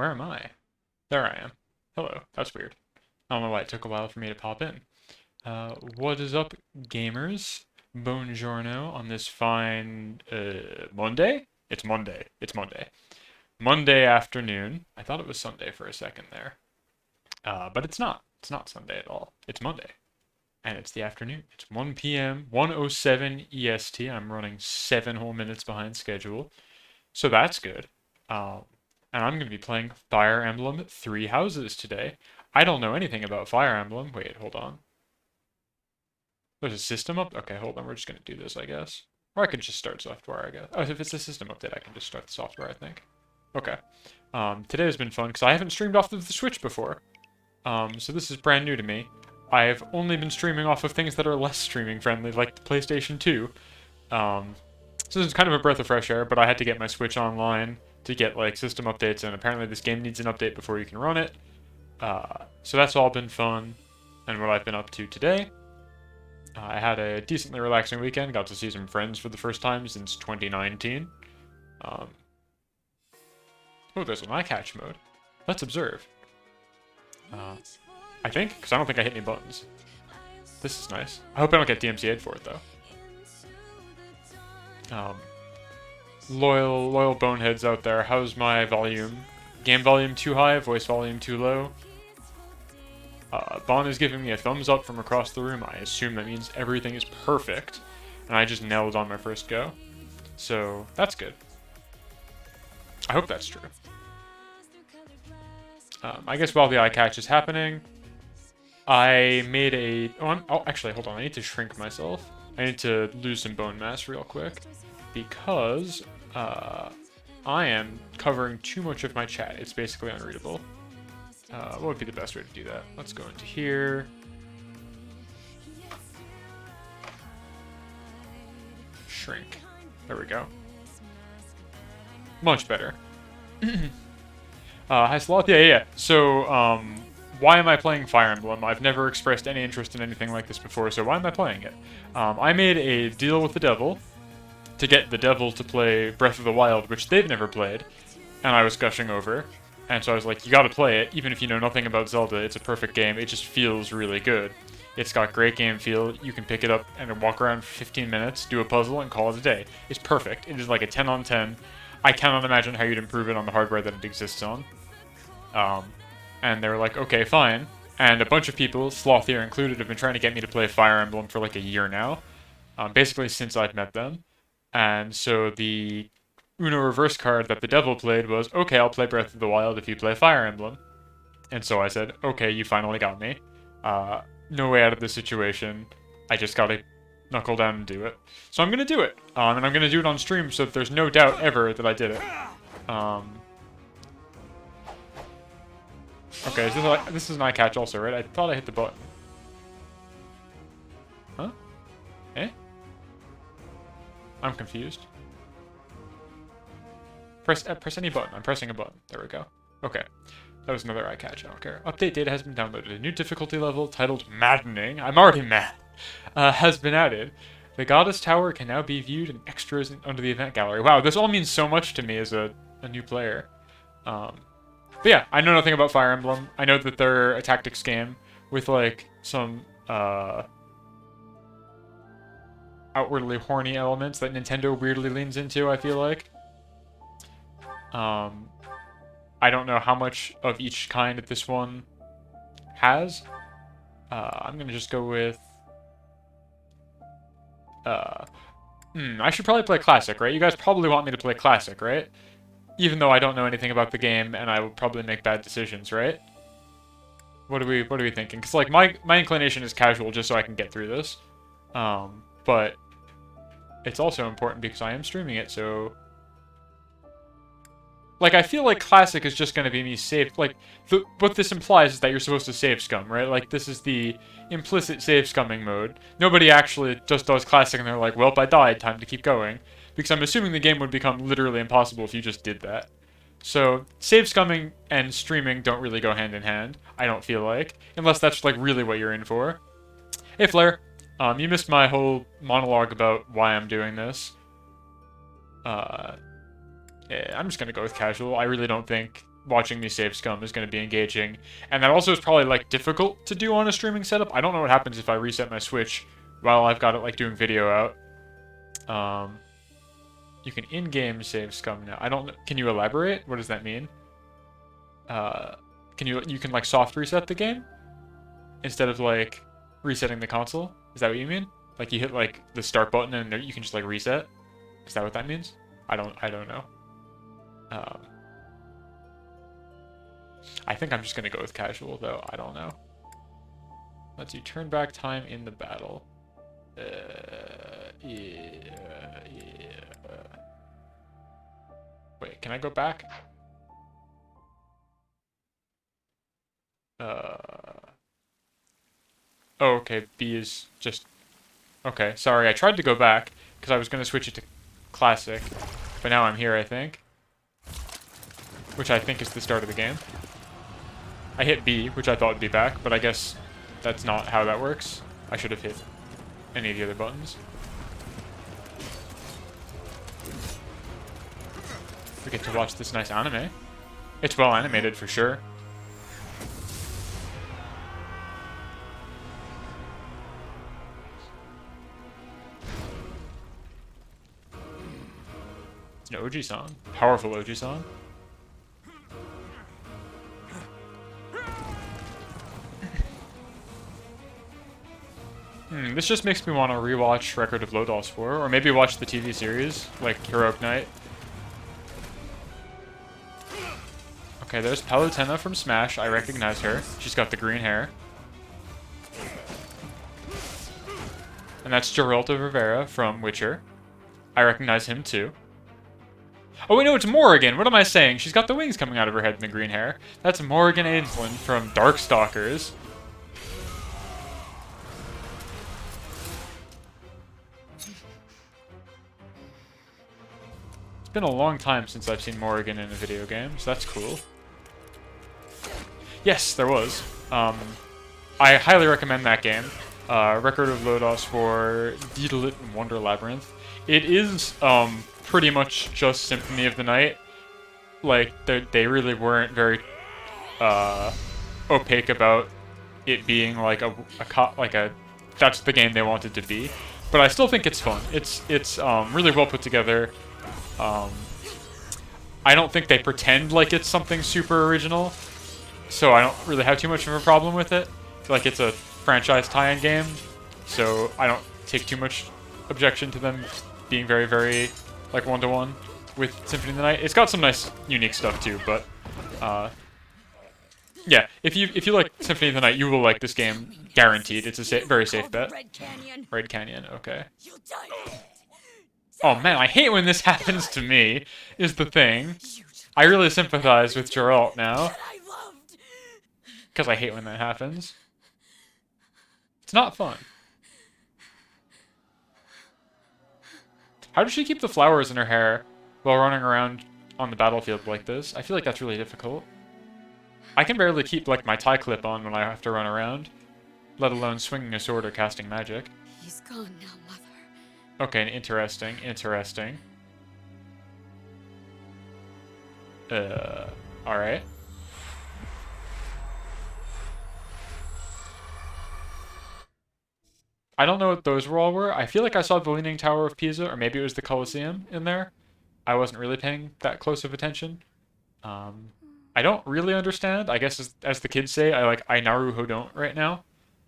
Where am I? There I am. Hello. That's weird. I don't know why it took a while for me to pop in. What is up, gamers? Buongiorno on this fine, Monday? It's Monday. It's Monday. Monday afternoon. I thought it was Sunday for a second there. But it's not. It's not Sunday at all. It's Monday. And it's the afternoon. It's 1 p.m., 1:07 EST. I'm running 7 whole minutes behind schedule. So that's good. And I'm going to be playing Fire Emblem Three Houses today. I don't know anything about Fire Emblem. Wait, hold on. There's a system up? Okay, hold on. We're just going to do this, I guess. Or I could just start software, I guess. Oh, if it's a system update, I can just start the software, I think. Okay. Today has been fun because I haven't streamed off of the Switch before. So this is brand new to me. I've only been streaming off of things that are less streaming friendly, like the PlayStation 2. So this is kind of a breath of fresh air, but I had to get my Switch online to get like system updates, and apparently this game needs an update before you can run it. So that's all been fun, and what I've been up to today. I had a decently relaxing weekend, got to see some friends for the first time since 2019. Oh, there's an eye catch mode. Let's observe. I think, because I don't think I hit any buttons. This is nice. I hope I don't get DMCA'd for it, though. Loyal boneheads out there, how's my volume? Game volume too high, voice volume too low? Bon is giving me a thumbs up from across the room. I assume that means everything is perfect, and I just nailed it on my first go. So, that's good. I hope that's true. I guess while the eye catch is happening, I made a... Oh, actually, hold on. I need to shrink myself. I need to lose some bone mass real quick, because I am covering too much of my chat. It's basically unreadable. What would be the best way to do that? Let's go into here. Shrink. There we go. Much better. Hi, Sloth. Yeah. So, why am I playing Fire Emblem? I've never expressed any interest in anything like this before, so why am I playing it? I made a deal with the devil to get the devil to play Breath of the Wild, which they've never played, and I was gushing over. And so I was like, you gotta play it, even if you know nothing about Zelda, it's a perfect game, it just feels really good. It's got great game feel, you can pick it up and walk around for 15 minutes, do a puzzle, and call it a day. It's perfect, it is like a 10 on 10. I cannot imagine how you'd improve it on the hardware that it exists on. And they were like, okay, fine. And a bunch of people, Sloth here included, have been trying to get me to play Fire Emblem for like a year now. Basically since I've met them. And so the Uno reverse card that the devil played was, okay, I'll play Breath of the Wild if you play Fire Emblem. And so I said, okay, you finally got me. No way out of this situation. I just gotta knuckle down and do it. So I'm gonna do it. And I'm gonna do it on stream so that there's no doubt ever that I did it. Okay, this is an eye catch also, right? I thought I hit the button. Huh? Eh? I'm confused. Press any button. I'm pressing a button. There we go. Okay. That was another eye catch. I don't care. Update data has been downloaded. A new difficulty level titled Maddening. I'm already mad. Has been added. The Goddess Tower can now be viewed in extras under the event gallery. Wow, this all means so much to me as a new player. But yeah, I know nothing about Fire Emblem. I know that they're a tactics game with like some outwardly horny elements that Nintendo weirdly leans into, I feel like. I don't know how much of each kind that this one has. I'm gonna just go with... I should probably play Classic, right? You guys probably want me to play Classic, right? Even though I don't know anything about the game, and I will probably make bad decisions, right? What are we thinking? Because, like, my inclination is casual just so I can get through this. But it's also important because I am streaming it, so... Like, I feel like Classic is just going to be me save... Like, what this implies is that you're supposed to save scum, right? Like, this is the implicit save scumming mode. Nobody actually just does Classic and they're like, well, I died, time to keep going. Because I'm assuming the game would become literally impossible if you just did that. So, save scumming and streaming don't really go hand in hand, I don't feel like. Unless that's, like, really what you're in for. Hey, Flair. You missed my whole monologue about why I'm doing this. Yeah, I'm just gonna go with casual. I really don't think watching me save scum is going to be engaging. And that also is probably, like, difficult to do on a streaming setup. I don't know what happens if I reset my Switch while I've got it, like, doing video out. You can in-game save scum now. I don't... Can you elaborate? What does that mean? You can, like, soft reset the game? Instead of, like, resetting the console? Is that what you mean? Like, you hit, like, the start button and you can just, like, reset? Is that what that means? I don't know. I think I'm just gonna go with casual, though. I don't know. Let's see. Turn back time in the battle. Yeah. Wait, can I go back? Oh, okay. B is just... Okay, sorry. I tried to go back because I was gonna switch it to classic, but now I'm here, I think. Which I think is the start of the game. I hit B, which I thought would be back, but I guess that's not how that works. I should have hit any of the other buttons. We get to watch this nice anime. It's well animated for sure. It's an OG song. Powerful OG song. This just makes me want to rewatch Record of Lodos 4, or maybe watch the TV series, like Heroic Knight. Okay, there's Palutena from Smash. I recognize her. She's got the green hair. And that's Geralt of Rivera from Witcher. I recognize him too. Oh wait, no, it's Morrigan. What am I saying? She's got the wings coming out of her head and the green hair. That's Morrigan Ainsland from Darkstalkers. It's been a long time since I've seen Morrigan in a video game, so that's cool. Yes, there was. I highly recommend that game. Record of Lodos for Daedalus and Wonder Labyrinth. It is pretty much just Symphony of the Night. Like, they really weren't very opaque about it being like a that's the game they wanted to be. But I still think it's fun. It's really well put together. I don't think they pretend like it's something super original, so I don't really have too much of a problem with it. Like, it's a franchise tie-in game, so I don't take too much objection to them being very, very, like, one-to-one with Symphony of the Night. It's got some nice, unique stuff, too, but, yeah, if you like Symphony of the Night, you will like this game, guaranteed. It's a very safe bet. Red Canyon, okay. Oh man, I hate when this happens to me, is the thing. I really sympathize with Geralt now. Because I hate when that happens. It's not fun. How does she keep the flowers in her hair while running around on the battlefield like this? I feel like that's really difficult. I can barely keep, like, my tie clip on when I have to run around, let alone swinging a sword or casting magic. He's gone now, Mother. Okay, interesting, interesting. Alright. I don't know what those all were. I feel like I saw the Leaning Tower of Pisa, or maybe it was the Colosseum in there. I wasn't really paying that close of attention. I don't really understand. I guess as the kids say, I Naru Hodont right now.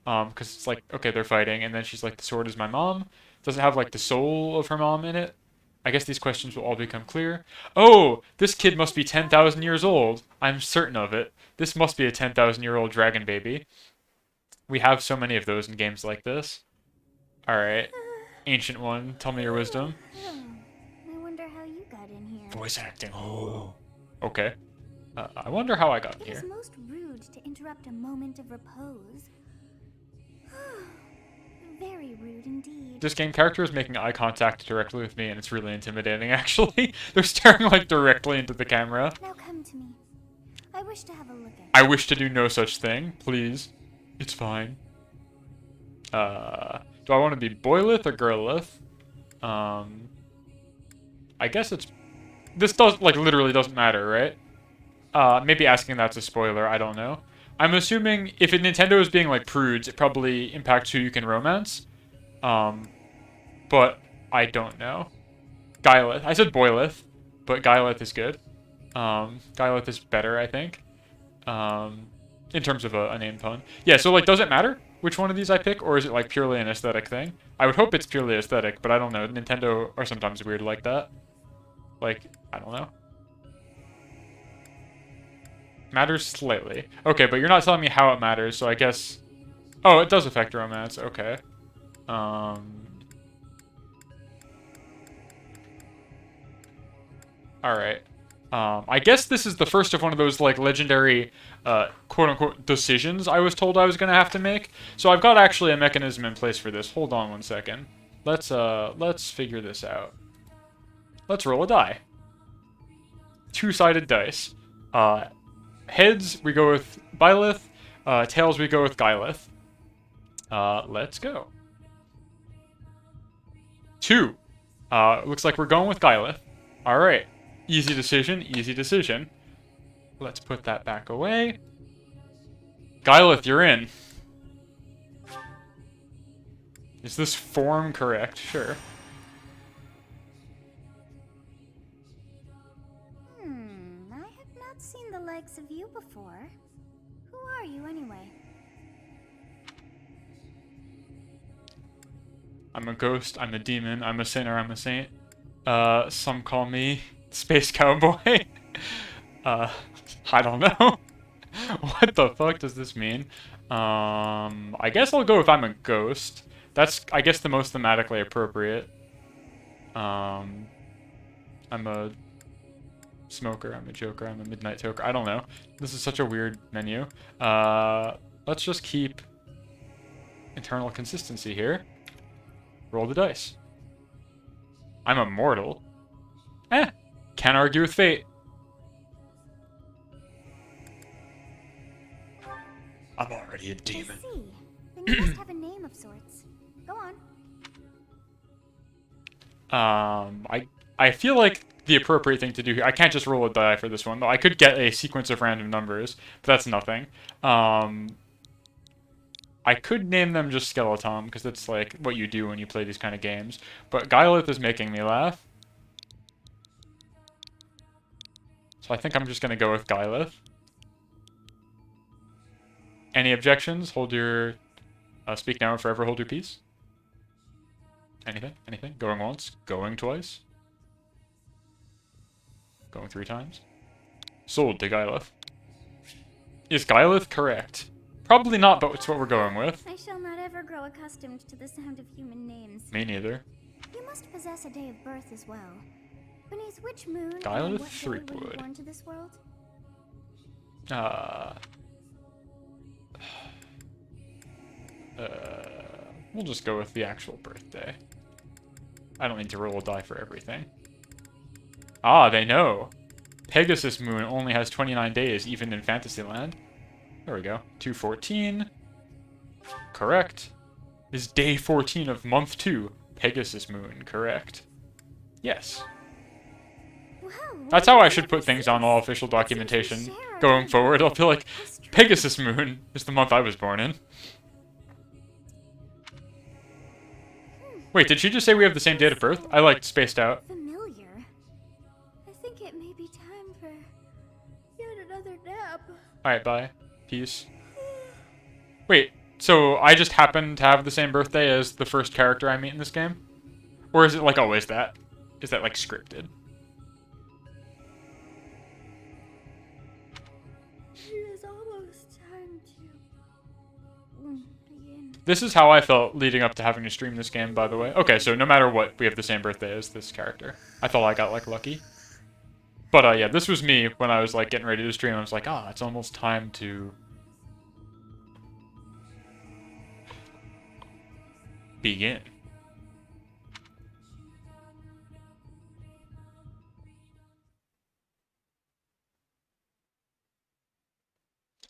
Because it's like, okay, they're fighting, and then she's like, the sword is my mom. Does it have, like, the soul of her mom in it? I guess these questions will all become clear. Oh, this kid must be 10,000 years old. I'm certain of it. This must be a 10,000-year-old dragon baby. We have so many of those in games like this. Alright. Ancient One, tell me your wisdom. I wonder how you got in here. Voice acting. Oh. Okay. I wonder how I got It here. is most rude to interrupt a moment of repose. Very rude indeed. This game character is making eye contact directly with me, and it's really intimidating, actually. They're staring, like, directly into the camera. Now come to me. I wish to have a look at I wish to do no such thing, please. It's fine. Do I want to be boylith or girlith? I guess it's... This does, like, literally doesn't matter, right? Maybe asking that's a spoiler, I don't know. I'm assuming if Nintendo is being like prudes, it probably impacts who you can romance. Um, but I don't know. Gyleth. I said Boyleth, but Gyleth is good. Gyleth is better, I think. Um, in terms of a name pun. Yeah, so like, does it matter which one of these I pick, or is it like purely an aesthetic thing? I would hope it's purely aesthetic, but I don't know. Nintendo are sometimes weird like that. Like, I don't know. Matters slightly. Okay, but you're not telling me how it matters, so I guess... Oh, it does affect romance. Okay. Alright. I guess this is the first of one of those, like, legendary, quote-unquote, decisions I was told I was gonna have to make. So I've got actually a mechanism in place for this. Hold on one second. Let's figure this out. Let's roll a die. Two-sided dice. Heads, we go with Byleth. Tails, we go with Gyleth. Let's go. 2. Looks like we're going with Gyleth. Alright. Easy decision, easy decision. Let's put that back away. Gyleth, you're in. Is this form correct? Sure. I have not seen the likes of you before. Who are you anyway? I'm a ghost, I'm a demon, I'm a sinner, I'm a saint. Some call me Space Cowboy. I don't know. What the fuck does this mean? I guess I'll go with I'm a ghost. That's, I guess, the most thematically appropriate. I'm a smoker, I'm a joker, I'm a midnight toker. I don't know. This is such a weird menu. Let's just keep internal consistency here. Roll the dice. I'm immortal. Can't argue with fate. I'm already a demon. I see. Then you must have a name of sorts. Go on. I feel like the appropriate thing to do here, I can't just roll a die for this one, though I could get a sequence of random numbers, but that's nothing. I could name them just Skeletom, because that's like what you do when you play these kind of games, but Gyleth is making me laugh. So I think I'm just gonna go with Gyleth. Any objections? Hold your, speak now or forever hold your peace. Anything? Anything? Going once? Going twice? Going 3 times? Sold to Gyleth. Is Gyleth correct? Probably not, but it's what we're going with. I shall not ever grow accustomed to the sound of human names. Me neither. You must possess a day of birth as well. Beneath which moon and Gyleth on what day were you Threepwood. born to this world? We'll just go with the actual birthday. I don't need to roll a die for everything. Ah, they know. Pegasus Moon only has 29 days, even in Fantasyland. There we go. 214. Correct. Is day 14 of month 2. Pegasus Moon. Correct. Yes. Wow, That's how I should put things on all official documentation going forward. I'll be like, Pegasus Moon is the month I was born in. Wait, did she just say we have the same date of birth? I like spaced out. Familiar. I think it may be time for yet another nap. Alright, bye. Peace. Wait, so I just happen to have the same birthday as the first character I meet in this game? Or is it like always that? Is that like scripted? It is almost time to begin. This is how I felt leading up to having to stream this game, by the way. Okay, so no matter what, we have the same birthday as this character. I thought I got like lucky. But yeah, this was me when I was like getting ready to stream. I was like, it's almost time to begin.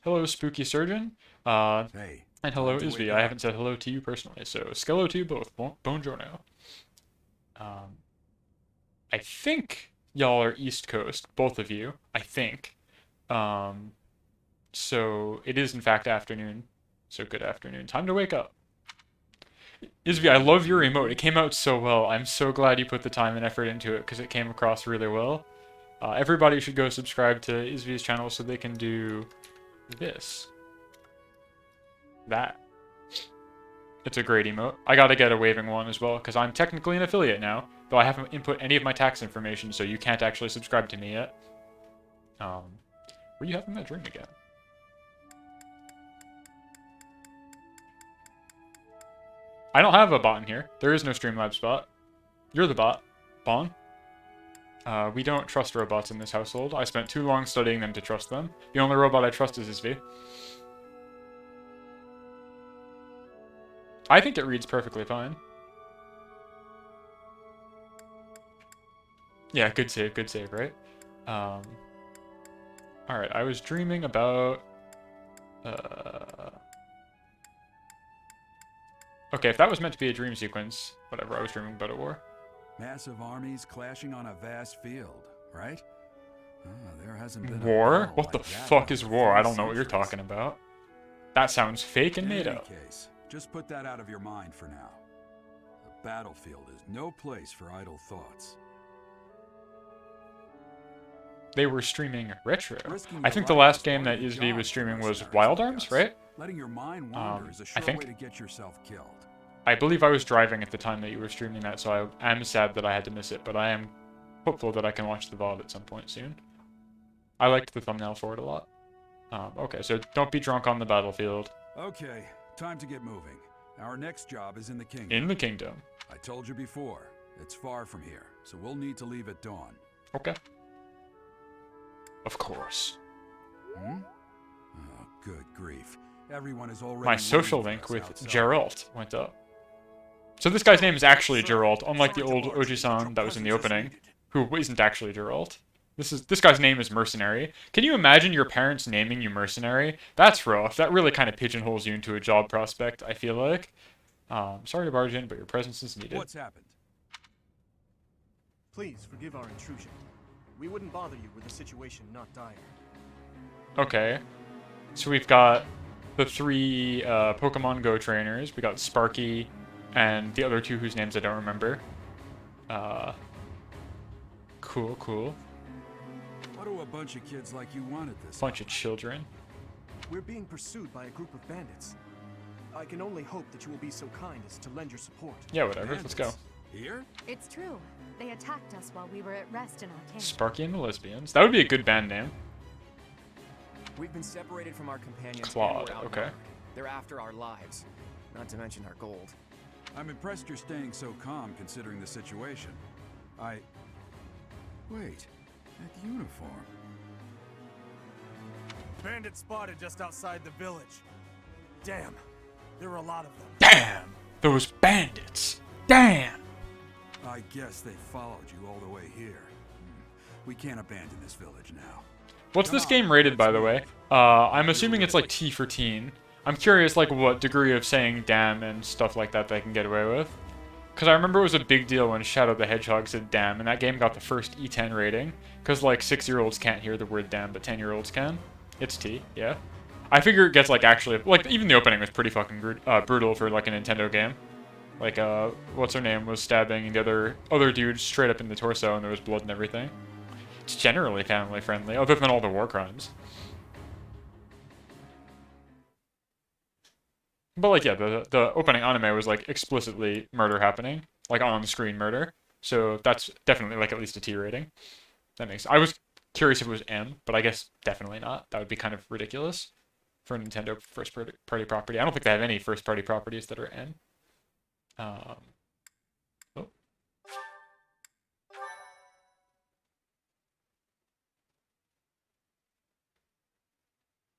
Hello, Spooky Surgeon. Hey. And hello, Glad to Isvi. wake I up. haven't said hello to you personally, so Skello to you both. Buongiorno. I think y'all are East Coast, both of you. I think. So it is in fact afternoon. So good afternoon. Time to wake up. Isby, I love your emote. It came out so well. I'm so glad you put the time and effort into it because it came across really well. Everybody should go subscribe to Isby's channel so they can do this. That. It's a great emote. I gotta get a waving one as well because I'm technically an affiliate now, though I haven't input any of my tax information, so you can't actually subscribe to me yet. Were you having that dream again? I don't have a bot in here. There is no Streamlabs bot. You're the bot. Bong. We don't trust robots in this household. I spent too long studying them to trust them. The only robot I trust is Isvi. I think it reads perfectly fine. Yeah, good save, right? Alright, I was dreaming about... Okay, if that was meant to be a dream sequence, whatever, I was dreaming about a war. Massive armies clashing on a vast field, right? There hasn't been War? a What the like that fuck in is war? I don't know what you're centuries. talking about. That sounds fake and made In any up. case, just put that out of your mind for now. The battlefield is no place for idle thoughts. They were streaming retro. Risking I your think the life last is game part that of the Isvi job was for streaming was mercenaries Wild like Arms, us. right? Letting your mind wander is a I sure think. way to get yourself killed. I believe I was driving at the time that you were streaming that, so I am sad that I had to miss it, but I am hopeful that I can watch the VOD at some point soon. I liked the thumbnail for it a lot. Okay, so don't be drunk on the battlefield. Okay, time to get moving. Our next job is in the kingdom. In the kingdom. I told you before, it's far from here, so we'll need to leave at dawn. Okay. Of course. Hmm? Oh, good grief. Everyone is already My social waiting link for us with outside. Geralt went up. So this guy's name is actually Geralt, unlike the old Oji-san that was in the opening, who isn't actually Geralt. This guy's name is Mercenary. Can you imagine your parents naming you Mercenary? That's rough. That really kind of pigeonholes you into a job prospect, I feel like. Sorry to barge in, but your presence is needed. What's happened? Please forgive our intrusion. We wouldn't bother you with a situation not dire. Okay. So we've got the three Pokemon Go trainers. We got Sparky and the other two whose names I don't remember. Cool. What do a bunch of kids like you want at this? Bunch of children. We're being pursued by a group of bandits. I can only hope that you will be so kind as to lend your support. Yeah, whatever. Let's go. Bandits? Here? It's true. They attacked us while we were at rest in our camp. Sparky and the Lesbians. That would be a good band name. We've been separated from our companions Claude, and we're okay. outnumbered. They're after our lives, not to mention our gold. I'm impressed you're staying so calm considering the situation. Wait, that uniform. Bandits spotted just outside the village. Damn, there were a lot of them. Damn! Those bandits! Damn! I guess they followed you all the way here. We can't abandon this village now. What's this game rated, by the way? I'm assuming it's like T for teen. I'm curious, like, what degree of saying damn and stuff like that they can get away with. Because I remember it was a big deal when Shadow the Hedgehog said damn, and that game got the first E10 rating. Because, like, 6-year-olds can't hear the word damn, but 10-year-olds can. It's T, yeah. I figure it gets, like, actually... Like, even the opening was pretty fucking brutal for, like, a Nintendo game. Like, what's her name was stabbing the other dude straight up in the torso, and there was blood and everything. It's generally family-friendly, other than all the war crimes. But, like, yeah, the opening anime was, like, explicitly murder happening. Like, on-screen murder. So that's definitely, like, at least a T rating. That makes... I was curious if it was M, but I guess definitely not. That would be kind of ridiculous for a Nintendo first-party property. I don't think they have any first-party properties that are N. Oh.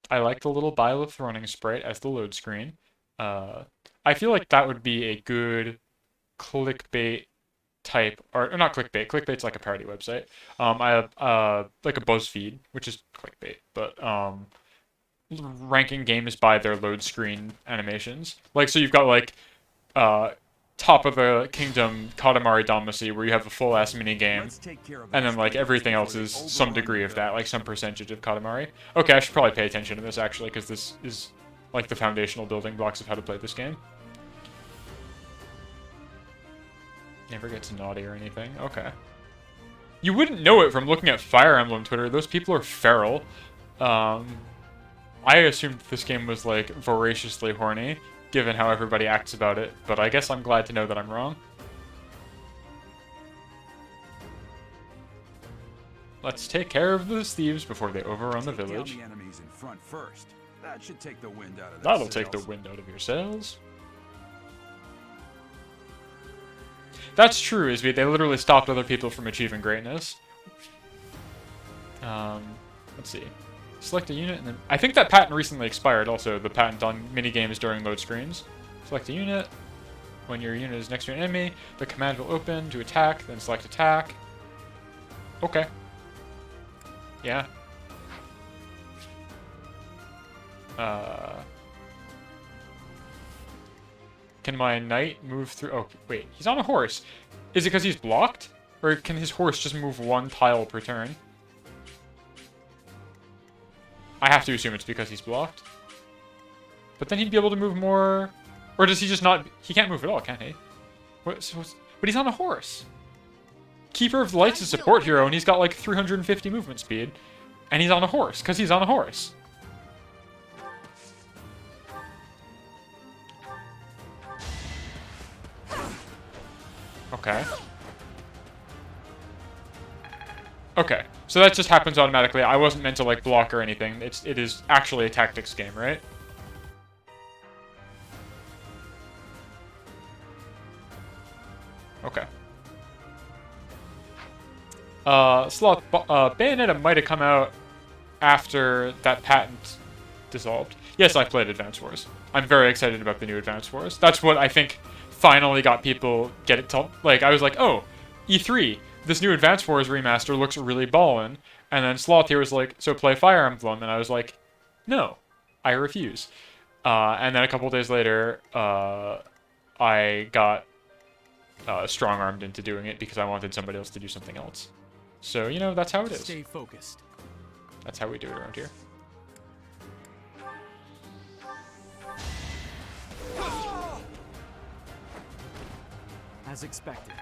I like the little Byleth running sprite as the load screen. I feel like that would be a good clickbait type, or not clickbait. Clickbait's like a parody website. I have like a BuzzFeed, which is clickbait, but ranking games by their load screen animations. Like, so you've got like top of the kingdom Katamari Damacy where you have a full ass mini game, Let's take care of and those then like traitors everything before else they is some overrun degree the of that, like village. some percentage of Katamari. Okay, I should probably pay attention to this actually, because this is like the foundational building blocks of how to play this game. Never gets naughty or anything. Okay. You wouldn't know it from looking at Fire Emblem Twitter. Those people are feral. I assumed this game was like voraciously horny, given how everybody acts about it, but I guess I'm glad to know that I'm wrong. Let's take care of those thieves before they overrun the Take down village. the enemies in front first. That should take the wind out of their That'll take the sails. wind out of your sails. That's true, Isby. They literally stopped other people from achieving greatness. Let's see. Select a unit, and then... I think that patent recently expired also, the patent on minigames during load screens. Select a unit. When your unit is next to an enemy, the command will open to attack, then select attack. Okay. Yeah. Can my knight move through... Oh, wait. He's on a horse. Is it because he's blocked? Or can his horse just move one tile per turn? I have to assume it's because he's blocked. But then he'd be able to move more... Or does he just not... He can't move at all, can he? But he's on a horse. Keeper of the Light's a support hero, and he's got like 350 movement speed. And he's on a horse, because he's on a horse. Okay. Okay, so that just happens automatically. I wasn't meant to like block or anything. It is actually a tactics game, right? Okay. Sloth, Bayonetta might have come out after that patent dissolved. Yes, I played Advance Wars. I'm very excited about the new Advance Wars. That's what I think finally got people get it to, like, I was like, oh, E3, this new Advance Wars remaster looks really ballin'. And then Sloth here was like, so play Fire Emblem. And I was like, no, I refuse. And then a couple days later, I got strong-armed into doing it because I wanted somebody else to do something else. So, you know, that's how it is. Stay focused. That's how we do it around here. As expected.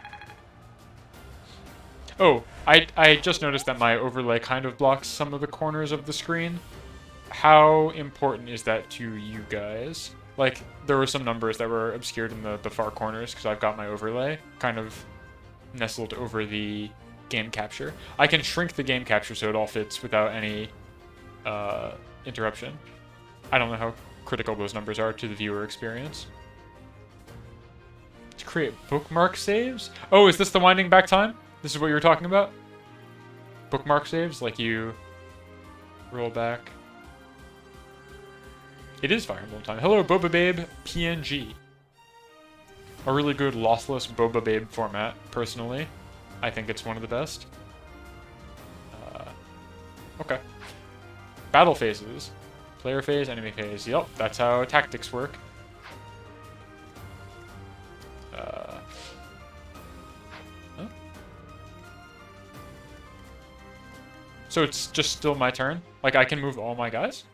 Oh, I just noticed that my overlay kind of blocks some of the corners of the screen. How important is that to you guys? Like, there were some numbers that were obscured in the far corners because I've got my overlay kind of nestled over the game capture. I can shrink the game capture so it all fits without any interruption. I don't know how critical those numbers are to the viewer experience. To create bookmark saves? Oh, is this the winding back time? This is what you were talking about? Bookmark saves? Like you roll back. It is Fire Emblem time. Hello, Boba Babe PNG. A really good lossless Boba Babe format, personally. I think it's one of the best. Okay. Battle phases. Player phase, enemy phase. Yep, that's how tactics work. Huh? So it's just still my turn? Like I can move all my guys?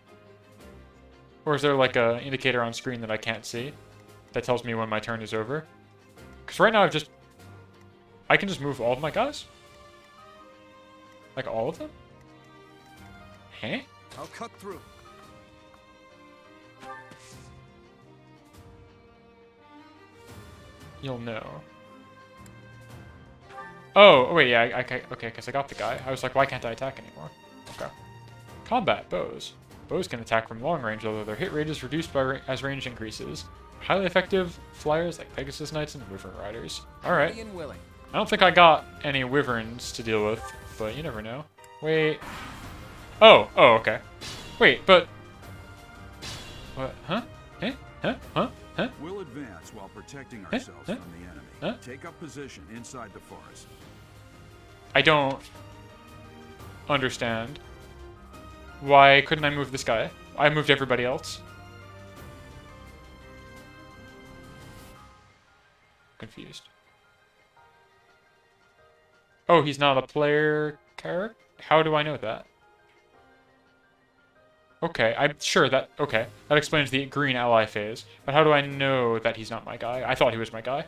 Or is there like a indicator on screen that I can't see that tells me when my turn is over? Because right now I can just move all of my guys? Like all of them? Huh? I'll cut through. You'll know. Oh, wait, yeah, okay, because I got the guy. I was like, why can't I attack anymore? Okay. Combat, bows. Bows can attack from long range, although their hit rate is reduced as range increases. Highly effective flyers like Pegasus Knights and Wyvern Riders. Alright. Ready and willing. I don't think I got any Wyverns to deal with, but you never know. Wait. Oh, okay. Wait, but... What? Huh? Eh? Huh? Huh? Huh? We'll advance while protecting ourselves from the enemy. Huh? Take up position inside the forest. I don't understand. Why couldn't I move this guy? I moved everybody else. confused. Oh, he's not a player character? How do I know that? Okay, I'm sure that... Okay, that explains the green ally phase. But how do I know that he's not my guy? I thought he was my guy.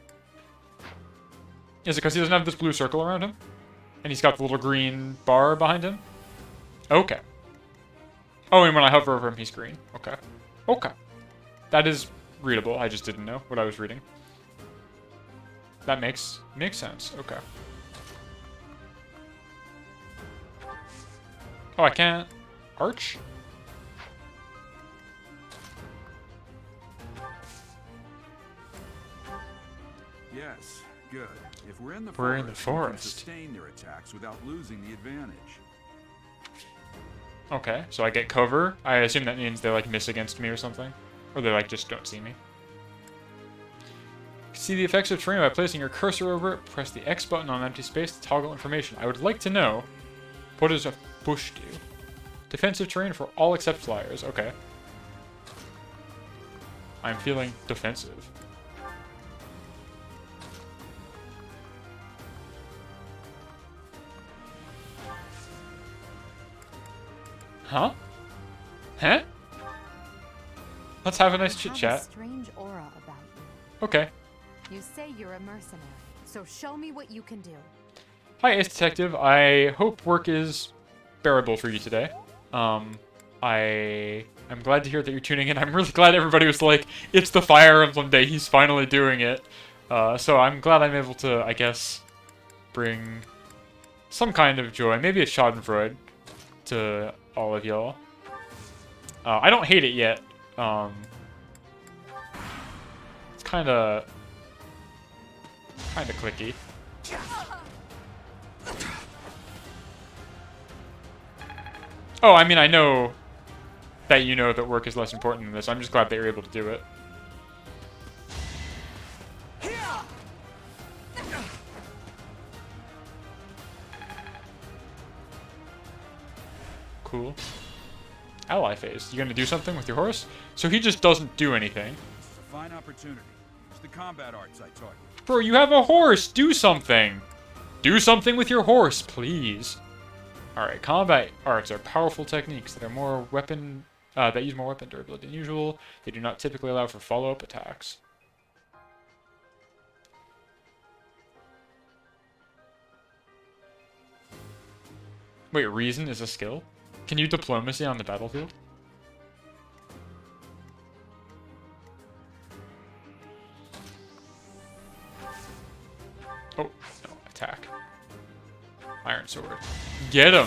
Is it because he doesn't have this blue circle around him? And he's got the little green bar behind him? Okay. Oh, and when I hover over him, he's green. Okay. Okay. That is readable. I just didn't know what I was reading. That makes sense. Okay. Oh, I can't... Arch? Yes, good. If we're in the We're in the we can forest. sustain their attacks without losing the advantage. Okay, so I get cover. I assume that means they, like, miss against me or something. Or they, like, just don't see me. See the effects of terrain by placing your cursor over it. Press the X button on empty space to toggle information. I would like to know, what does a bush do? Defensive terrain for all except flyers. Okay. I'm feeling defensive. Huh? Huh? Let's have a nice chit You have chat. a strange aura about you. Okay. You say you're a mercenary, so show me what you can do. Hi, Ace Detective. I hope work is bearable for you today. I'm glad to hear that you're tuning in. I'm really glad everybody was like, it's the Fire Emblem day. He's finally doing it. So I'm glad I'm able to, I guess, bring some kind of joy, maybe a schadenfreude, to all of y'all. I don't hate it yet. It's kind of clicky. Oh, I mean, I know that you know that work is less important than this. I'm just glad that you're able to do it. Cool. Ally phase. You gonna do something with your horse? So he just doesn't do anything. This is a fine opportunity. It's the combat arts I taught you. Bro, you have a horse! Do something! Do something with your horse, please. Alright, combat arts are powerful techniques that are more weapon... that use more weapon durability than usual. They do not typically allow for follow-up attacks. Wait, reason is a skill? Can you diplomacy on the battlefield? Oh, no, attack. Iron sword. Get him!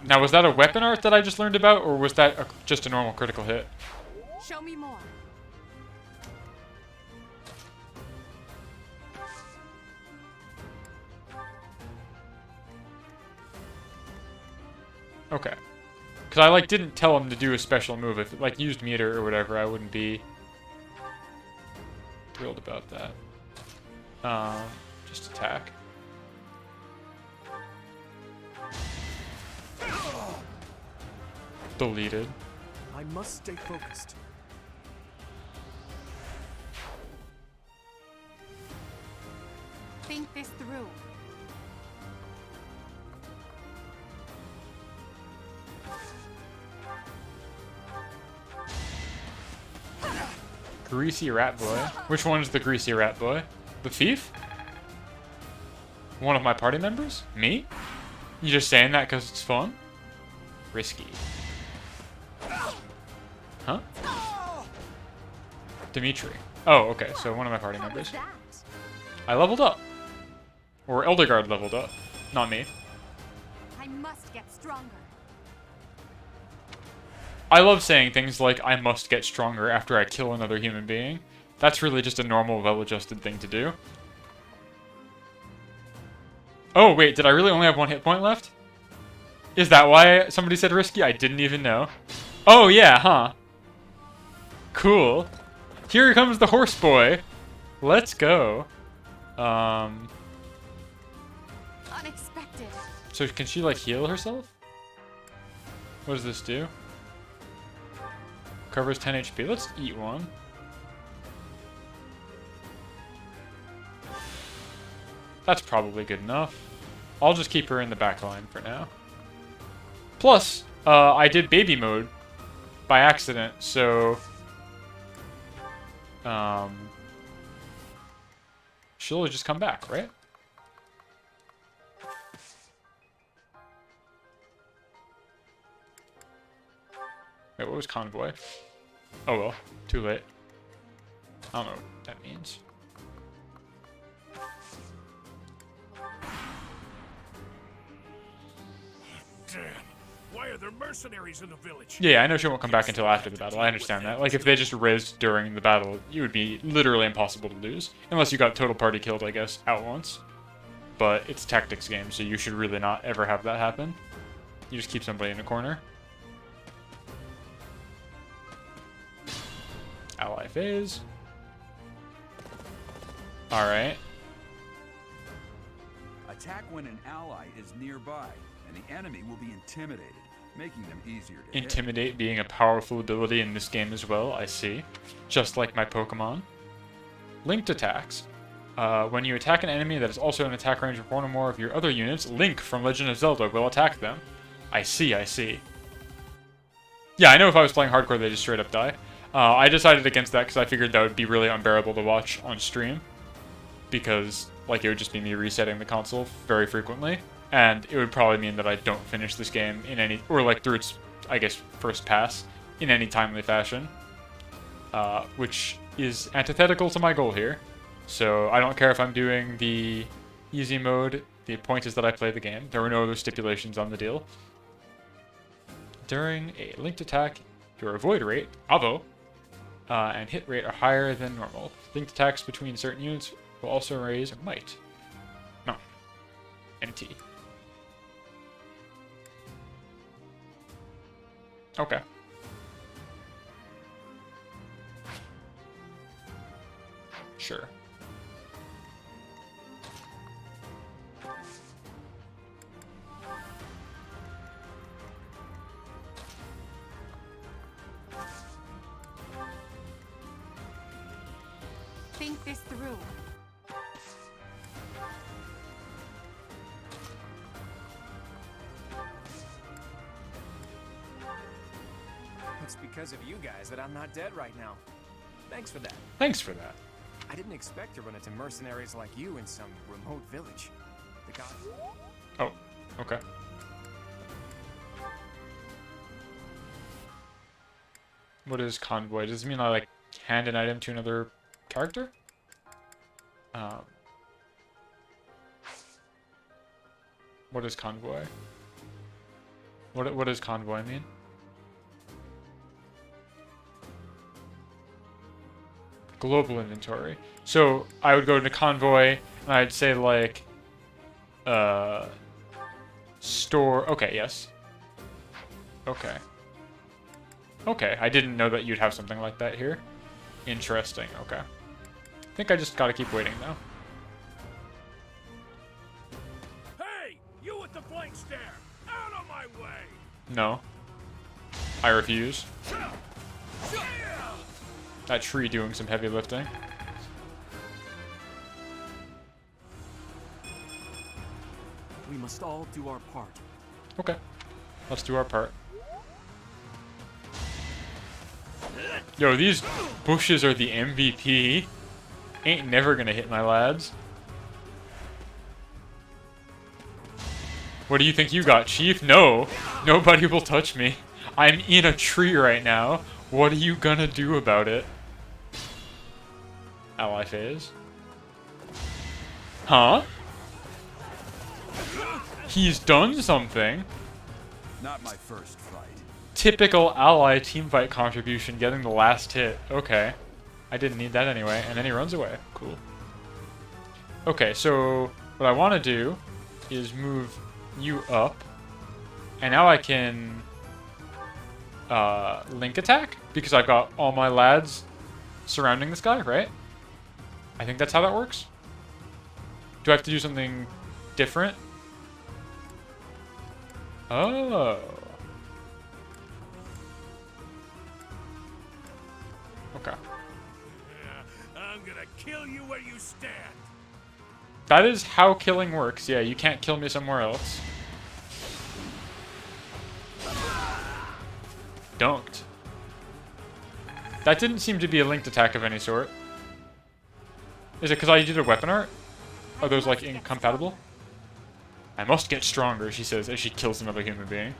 Now, was that a weapon art that I just learned about, or was that just a normal critical hit? Show me more. Okay. Because I, like, didn't tell him to do a special move. If it, like, used meter or whatever, I wouldn't be thrilled about that. Just attack. Deleted. I must stay focused. Think this through. Greasy rat boy. Which one's the greasy rat boy? The thief? One of my party members? Me? You just saying that because it's fun? Risky. Huh? Dimitri. Oh, okay, so one of my party How was members. that? I leveled up. Or Elderguard leveled up. Not me. I must get stronger. I love saying things like, I must get stronger after I kill another human being. That's really just a normal, well-adjusted thing to do. Oh, wait, did I really only have one hit point left? Is that why somebody said risky? I didn't even know. Oh, yeah, huh? Cool. Here comes the horse boy. Let's go. Unexpected. So can she, like, heal herself? What does this do? Covers 10 HP. Let's eat one. That's probably good enough. I'll just keep her in the back line for now. Plus, I did baby mode by accident, so she'll just come back, right? Wait, what was convoy? Oh well, too late. I don't know what that means. Damn. Why are there mercenaries in the village? Yeah, I know she won't come back until after the battle. I understand that. Like, if they just rizzed during the battle, you would be literally impossible to lose. Unless you got total party killed, I guess, at once. But it's a tactics game, so you should really not ever have that happen. You just keep somebody in a corner. Ally phase. Alright. Attack when an ally is nearby, and the enemy will be intimidated, making them easier to hit. Intimidate being a powerful ability in this game as well, I see. Just like my Pokemon. Linked attacks. When you attack an enemy that is also in attack range of one or more of your other units, Link from Legend of Zelda will attack them. I see, I see. Yeah, I know if I was playing hardcore, they'd just straight up die. I decided against that because I figured that would be really unbearable to watch on stream. Because, like, it would just be me resetting the console very frequently. And it would probably mean that I don't finish this game in any, or like through its, I guess, first pass in any timely fashion. Which is antithetical to my goal here. So I don't care if I'm doing the easy mode. The point is that I play the game. There were no other stipulations on the deal. During a linked attack, your avoid rate, AVO, and hit rate are higher than normal. Linked attacks between certain units will also raise might. No. MT. Okay. Sure. Think this through. It's because of you guys that I'm not dead right now. Thanks for that. Thanks for that. I didn't expect to run into mercenaries like you in some remote village. The guy... Oh, okay. What is convoy? Does it mean I, like, hand an item to another character? What is convoy? What does convoy mean? Global inventory. So I would go to convoy and I'd say like store. Okay, yes. Okay. Okay, I didn't know that you'd have something like that here. Interesting. Okay. I think I just gotta keep waiting though. Hey! You with the blank stare! Out of my way! No. I refuse. That tree doing some heavy lifting. We must all do our part. Okay. Let's do our part. Yo, these bushes are the MVP. Ain't never gonna hit my lads. What do you think you got, Chief? No. Nobody will touch me. I'm in a tree right now. What are you gonna do about it? Ally phase. Huh? He's done something. Not my first fight. Typical ally teamfight contribution, getting the last hit. Okay. I didn't need that anyway. And then he runs away. Cool. Okay, so what I want to do is move you up. And now I can link attack because I've got all my lads surrounding this guy, right? I think that's how that works. Do I have to do something different? Oh. Okay. I'm gonna kill you where you stand. That is how killing works. Yeah, you can't kill me somewhere else. Dunked. That didn't seem to be a linked attack of any sort. Is it because I did a weapon art? Are those, like, incompatible? I must get stronger, she says, as she kills another human being.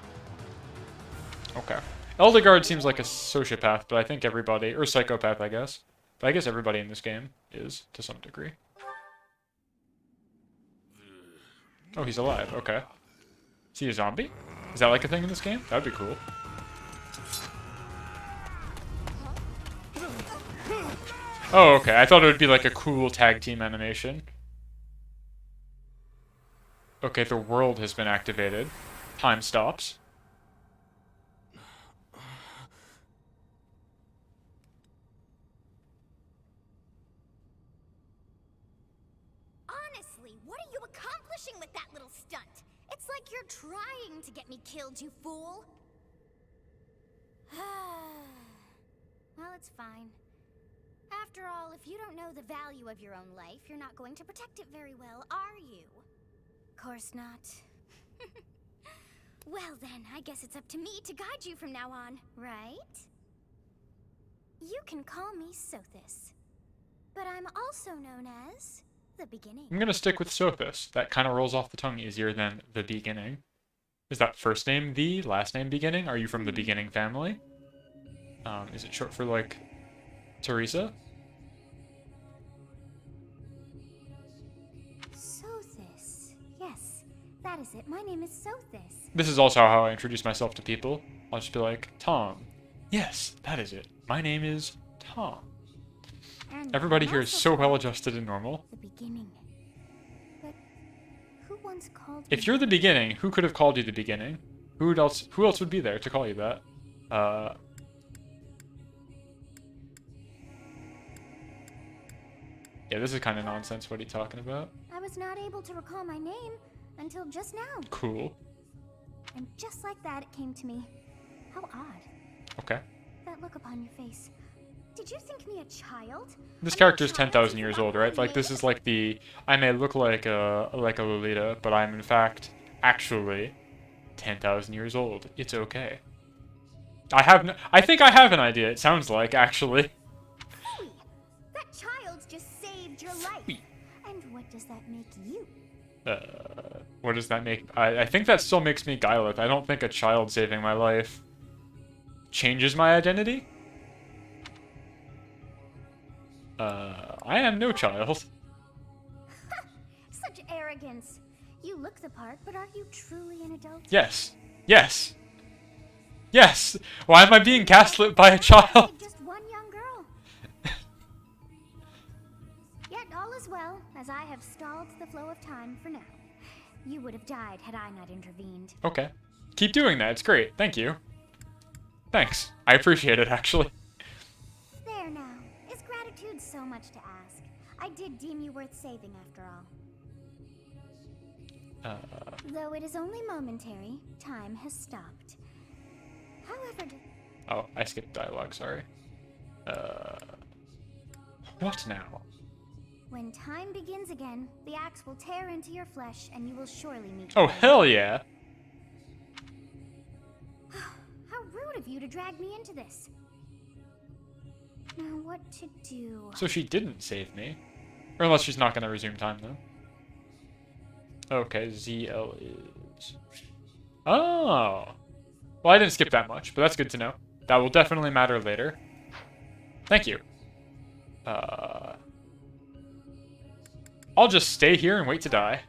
Okay. Eldegard seems like a sociopath, but I think everybody... Or psychopath, I guess. But I guess everybody in this game is, to some degree. Oh, he's alive. Okay. Is he a zombie? Is that like a thing in this game? That'd be cool. Oh, okay. I thought it would be like a cool tag team animation. Okay, the world has been activated. Time stops. Honestly, what are you accomplishing with that little stunt? It's like you're trying to get me killed, you fool. Well, it's fine. After all, if you don't know the value of your own life, you're not going to protect it very well, are you? Course not. Well then, I guess it's up to me to guide you from now on, right? You can call me Sothis, but I'm also known as the Beginning. I'm gonna stick with Sophis. That kind of rolls off the tongue easier than the Beginning. Is that first name the, last name Beginning? Are you from the Beginning family? Is it short for, like, Teresa? Sothis. Yes, that is it. My name is Sothis. This is also how I introduce myself to people. I'll just be like, Tom. Yes, that is it. My name is Tom. And Everybody I'm here is also so well called adjusted and normal. The Beginning. But who once called me If you're the that? Beginning, who could have called you the Beginning? Who else would be there to call you that? Yeah, this is kind of nonsense. What are you talking about? I was not able to recall my name until just now. Cool. And just like that, it came to me. How odd. Okay. That look upon your face. Did you think me a child? This A character is child 10,000 who years forgot old, my right? Like, this name? is like the... I may look like a Lolita, but I'm in fact, actually, 10,000 years old. It's okay. I think I have an idea, it sounds like, actually. Phooey! That child just saved your life. And what does that make you? What does that make... I think that still makes me Gyleth. I don't think a child saving my life changes my identity. I am no child. Such arrogance. You look the part, but are you truly an adult? Yes. Yes. Yes! Why am I being gaslit by a child? Just one young girl. Yet all is well, as I have stalled the flow of time for now. You would have died had I not intervened. Okay. Keep doing that. It's great. Thank you. Thanks. I appreciate it, actually. There now. Is gratitude so much to ask? I did deem you worth saving after all. Though it is only momentary, time has stopped. However, Oh, I skipped dialogue, sorry. What now? when time begins again, the axe will tear into your flesh and you will surely meet Oh, your end. hell yeah! How rude of you to drag me into this. Now what to do? So she didn't save me. Or unless she's not gonna resume time, though. Okay, ZL is... Oh! Well, I didn't skip that much, but that's good to know. That will definitely matter later. Thank you. I'll just stay here and wait to die.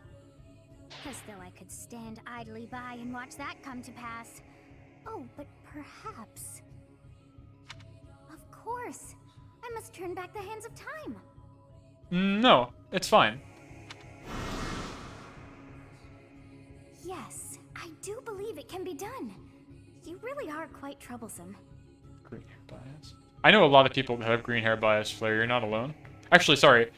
As though I could stand idly by and watch that come to pass. Oh, but perhaps... Of course! I must turn back the hands of time! No, it's fine. Yes, I do believe it can be done. You really are quite troublesome. Green hair bias. I know a lot of people that have green hair bias, Flare. You're not alone. Actually, sorry.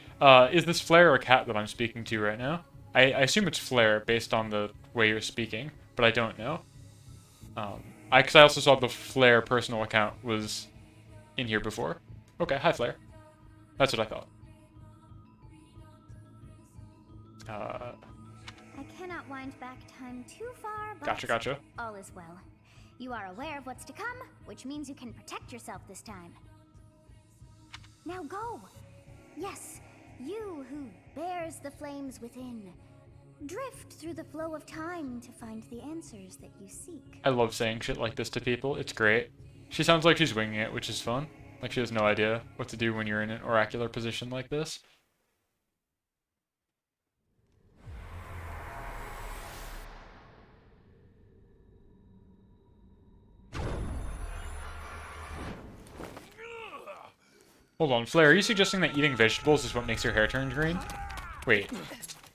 Is this Flare or Cat that I'm speaking to right now? I assume it's Flare based on the way you're speaking, but I don't know. Because I also saw the Flare personal account was in here before. Okay, hi Flare. That's what I thought. I cannot wind back time too far, but Gotcha. all is well. You are aware of what's to come, which means you can protect yourself this time. Now go! Yes, you who bears the flames within. Drift through the flow of time to find the answers that you seek. I love saying shit like this to people. It's great. She sounds like she's winging it, which is fun. Like she has no idea what to do when you're in an oracular position like this. Hold on, Flare, are you suggesting that eating vegetables is what makes your hair turn green? Wait.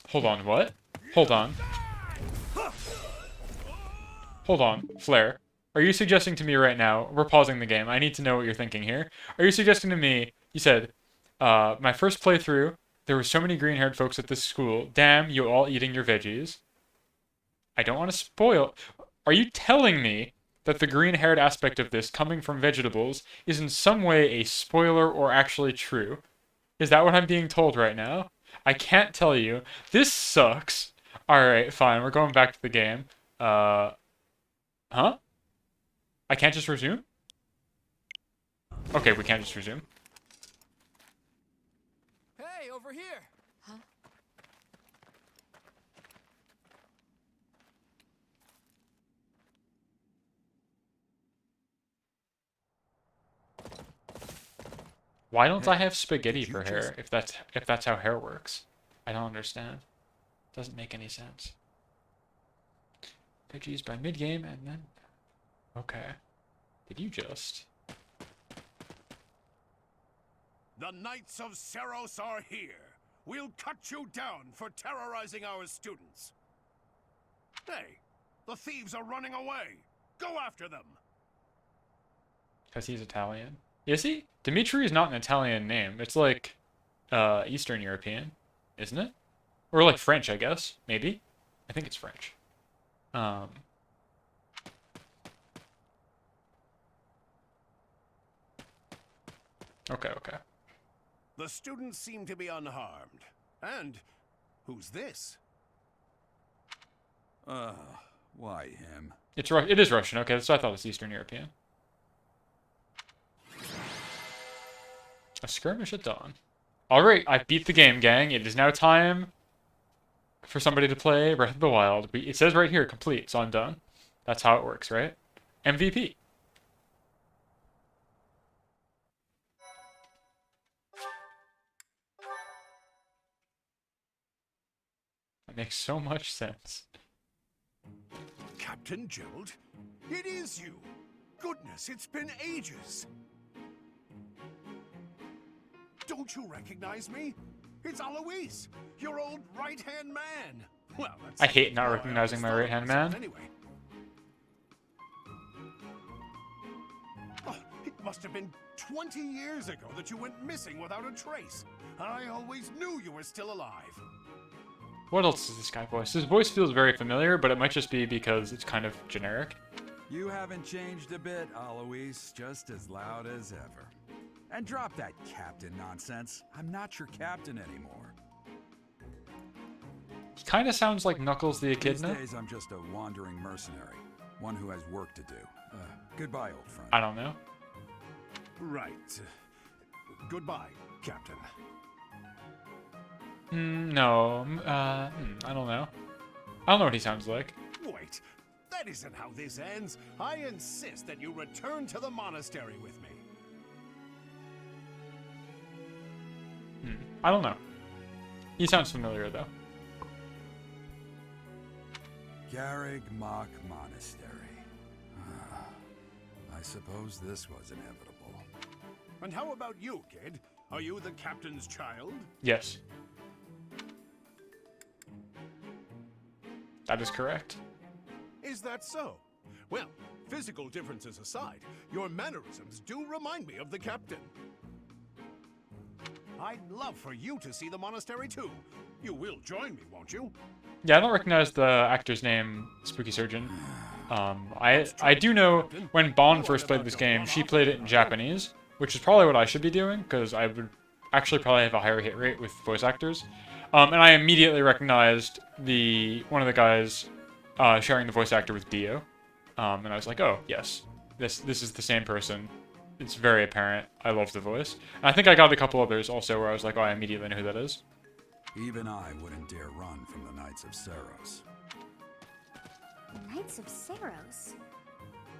Hold on, what? Hold on. Hold on, Flare. Are you suggesting to me right now, we're pausing the game, I need to know what you're thinking here. Are you suggesting to me, you said, my first playthrough, there were so many green-haired folks at this school, damn, you all eating your veggies. I don't want to spoil. Are you telling me that the green-haired aspect of this coming from vegetables is in some way a spoiler or actually true? Is that what I'm being told right now? I can't tell you. This sucks. Alright, fine, we're going back to the game. Huh? I can't just resume? Okay, we can't just resume. Hey, over here! Why don't I have spaghetti did you for hair if that's how hair works? I don't understand. Doesn't make any sense. Veggies by mid-game and then... Okay. Did you just... The Knights of Seros are here. We'll cut you down for terrorizing our students. Hey, the thieves are running away. Go after them. Because he's Italian. Is he? Dimitri is not an Italian name. It's like, Eastern European, isn't it? Or like French, I guess. Maybe? I think it's French. Okay. The students seem to be unharmed. And who's this? Why him? It is Russian, okay, so I thought it was Eastern European. A skirmish at dawn. Alright, I beat the game, gang. It is now time for somebody to play Breath of the Wild. It says right here, complete, so I'm done. That's how it works, right? MVP. That makes so much sense. Captain Gerald? It is you. Goodness, it's been ages. Don't you recognize me? It's Alois, your old right-hand man. Well, that's I hate not how I recognizing my always right-hand thought of man. myself Anyway. Oh, it must have been 20 years ago that you went missing without a trace. I always knew you were still alive. What else is this guy voice? His voice feels very familiar, but it might just be because it's kind of generic. You haven't changed a bit, Alois. Just as loud as ever. And drop that captain nonsense. I'm not your captain anymore. He kind of sounds like Knuckles the These Echidna. days, I'm just a wandering mercenary. One who has work to do. Goodbye, old friend. I don't know. Right. Goodbye, Captain. No. I don't know. I don't know what he sounds like. Wait, that isn't how this ends. I insist that you return to the monastery with me. I don't know. He sounds familiar, though. Garrig Mach Monastery. I suppose this was inevitable. And how about you, kid? Are you the captain's child? Yes. That is correct. Is that so? Well, physical differences aside, your mannerisms do remind me of the captain. I'd love for you to see the monastery too. You will join me, won't you? Yeah, I don't recognize the actor's name, Spooky Surgeon. I do know when Bond first played this game, she played it in Japanese, which is probably what I should be doing, because I would actually probably have a higher hit rate with voice actors. And I immediately recognized one of the guys sharing the voice actor with Dio. And I was like, oh, yes, this is the same person. It's very apparent. I love the voice. And I think I got a couple others also where I was like, oh, I immediately know who that is. Even I wouldn't dare run from the Knights of Seros. Knights of Seros.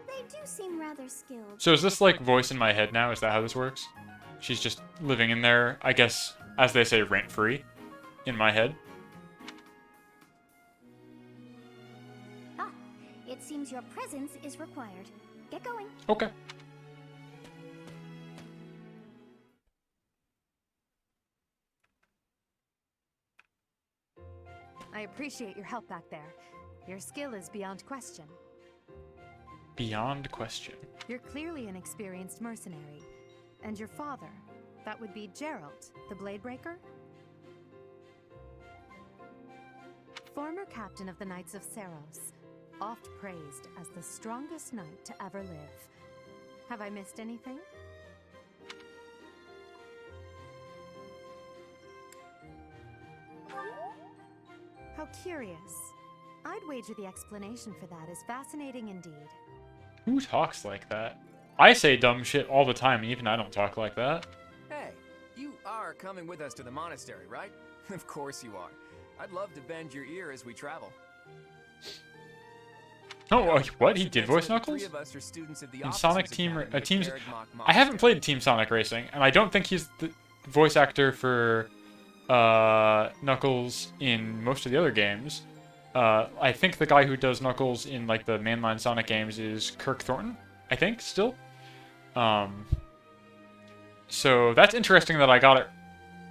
They do seem rather skilled. So is this like voice in my head now? Is that how this works? She's just living in there, I guess, as they say, rent-free in my head. Ah, it seems your presence is required. Get going. Okay. I appreciate your help back there. Your skill is beyond question. Beyond question. You're clearly an experienced mercenary. And your father, that would be Geralt, the Bladebreaker? Former captain of the Knights of Seros, oft praised as the strongest knight to ever live. Have I missed anything? How curious. I'd wager the explanation for that is fascinating indeed. Who talks like that? I say dumb shit all the time, and even I don't talk like that. Hey, you are coming with us to the monastery, right? Of course you are. I'd love to bend your ear as we travel. Oh, what? He Should did mention voice that the Knuckles? three of us are students of the In opposites Sonic Team, academy of Teams. Bergmach I haven't Monastery. played Team Sonic Racing, and I don't think he's the voice actor for Knuckles in most of the other games. I think the guy who does Knuckles in like the mainline Sonic games is Kirk Thornton. I think still. So that's interesting that I got it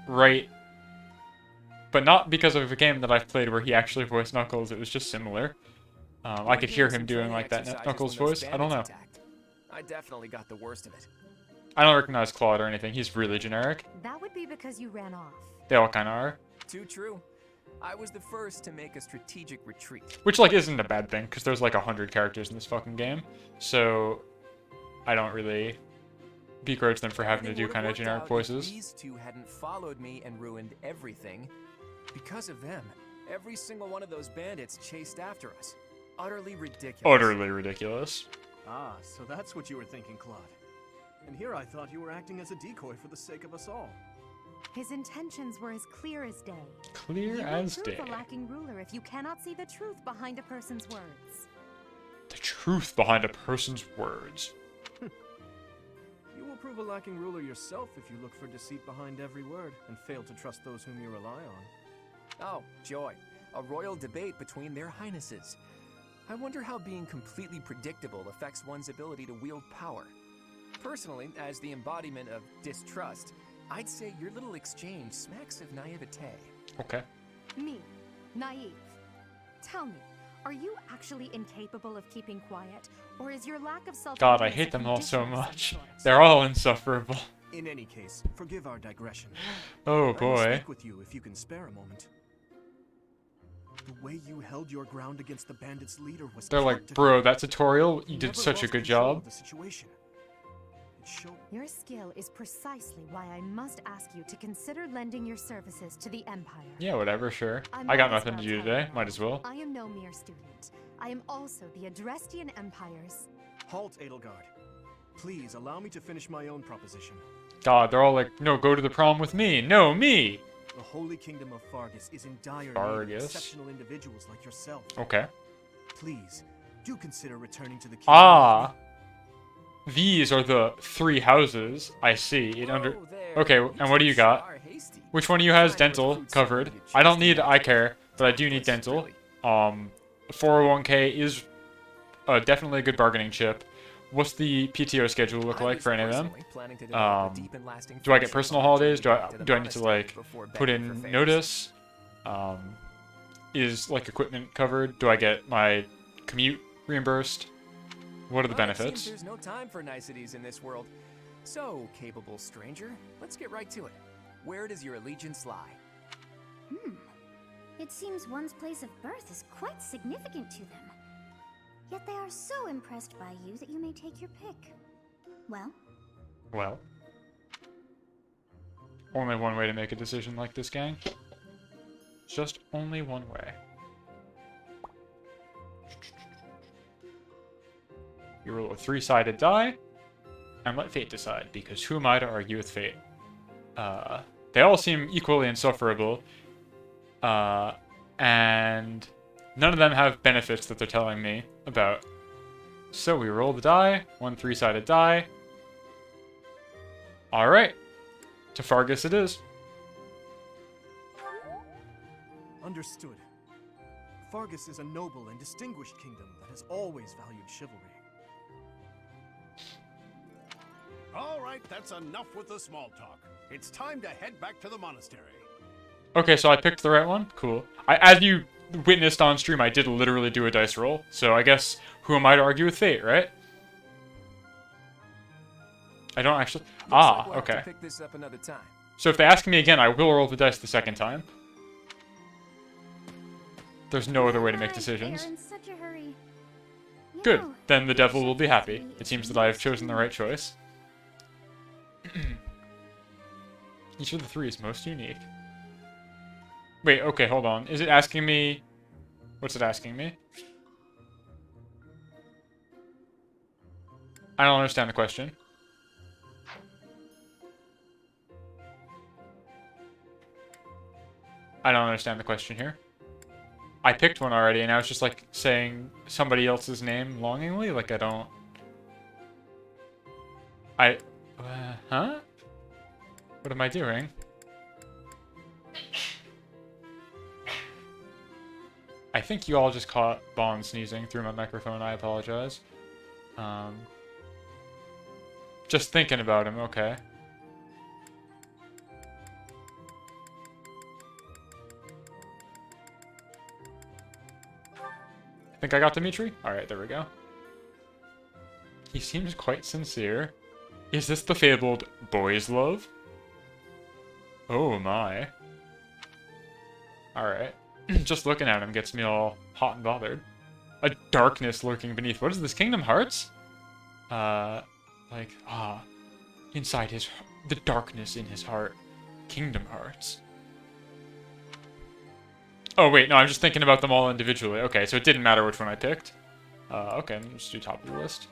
right, but not because of a game that I've played where he actually voiced Knuckles. It was just similar. I could hear him doing like that Knuckles voice. I don't know. I definitely got the worst of it. I don't recognize Claude or anything. He's really generic. That would be because you ran off. They all kind of are. Too true. I was the first to make a strategic retreat. Which, like, isn't a bad thing, because there's, like, 100 characters in this fucking game. So, I don't really begrudge them for having to do kind of generic voices. These two hadn't followed me and ruined everything. Because of them, every single one of those bandits chased after us. Utterly ridiculous. Utterly ridiculous. Ah, so that's what you were thinking, Claude. And here I thought you were acting as a decoy for the sake of us all. His intentions were as clear as day. Clear You will as prove day. a lacking ruler if you cannot see the truth behind a person's words. The truth behind a person's words. You will prove a lacking ruler yourself if you look for deceit behind every word and fail to trust those whom you rely on. Oh, joy. A royal debate between their highnesses. I wonder how being completely predictable affects one's ability to wield power. Personally, as the embodiment of distrust, I'd say your little exchange smacks of naivete. Okay. Me, naive. Tell me, are you actually incapable of keeping quiet, or is your lack of self? God, I hate them all so much. They're all insufferable. In any case, forgive our digression. Oh I will boy. speak with you if you can spare a moment. The way you held your ground against the bandits' leader was They're like, captivating. bro, that tutorial, you did never such a lost good control job. of the situation. It showed Your skill is precisely why I must ask you to consider lending your services to the Empire. Yeah, whatever, sure. I I got might as nothing to well do tell today. you. Might as well. I am no mere student. I am also the Adrestian Empire's. Halt, Edelgard. Please allow me to finish my own proposition. God, they're all like, no, go to the prom with me. No, me. The Holy Kingdom of Fargus is in dire need of Fargus? exceptional individuals like yourself. Okay. Please, do consider returning to the kingdom. Ah. These are the 3 houses. I see. It under. Whoa there, Okay, you and what do two you got? are hasty. Which one of you has Trying to dental recruit covered? someone to I don't chase need the eye care, but I do need octopus, dental. really. 401k is definitely a good bargaining chip. What's the PTO schedule look I like was for any of them? personally planning to develop a Um, deep and lasting Do I get friendship personal on our holidays? journey Do back to the I need to monastery like before put begging for in favors. notice? Is like equipment covered? Do I get my commute reimbursed? What are the Well, it seems benefits? there's no time for niceties in this world. So, capable stranger, let's get right to it. Where does your allegiance lie? It seems one's place of birth is quite significant to them. Yet they are so impressed by you that you may take your pick. Well, Well, only one way to make a decision like this, gang. It's just only one way. You roll a 3-sided die, and let fate decide, because who am I to argue with fate? They all seem equally insufferable, and none of them have benefits that they're telling me about. So we roll the die, one 3-sided die. Alright, to Fargus it is. Understood. Fargus is a noble and distinguished kingdom that has always valued chivalry. All right, that's enough with the small talk. It's time to head back to the monastery. Okay, so I picked the right one? Cool. As you witnessed on stream, I did literally do a dice roll, so I guess who am I to argue with fate, right? I don't actually... Looks like we'll have okay. to pick this up another time. So if they ask me again, I will roll the dice the second time. There's no other way to make Why decisions. they're in such a hurry? You Good, know, then the it devil will be should happy. be It seems that I have chosen the easy. right choice. Each of the three is most unique. Wait, okay, hold on. Is it asking me... What's it asking me? I don't understand the question. I don't understand the question here. I picked one already, and I was just, like, saying somebody else's name longingly? Like, I don't... huh? What am I doing? I think you all just caught Bond sneezing through my microphone. I apologize. Just thinking about him, okay. Think I got Dimitri? Alright, there we go. He seems quite sincere. Is this the fabled boy's love? Oh my. Alright. Just looking at him gets me all hot and bothered. A darkness lurking beneath. What is this? Kingdom Hearts? Inside the darkness in his heart. Kingdom Hearts. Oh, wait, no, I'm just thinking about them all individually. Okay, so it didn't matter which one I picked. Okay, let's do top of the list.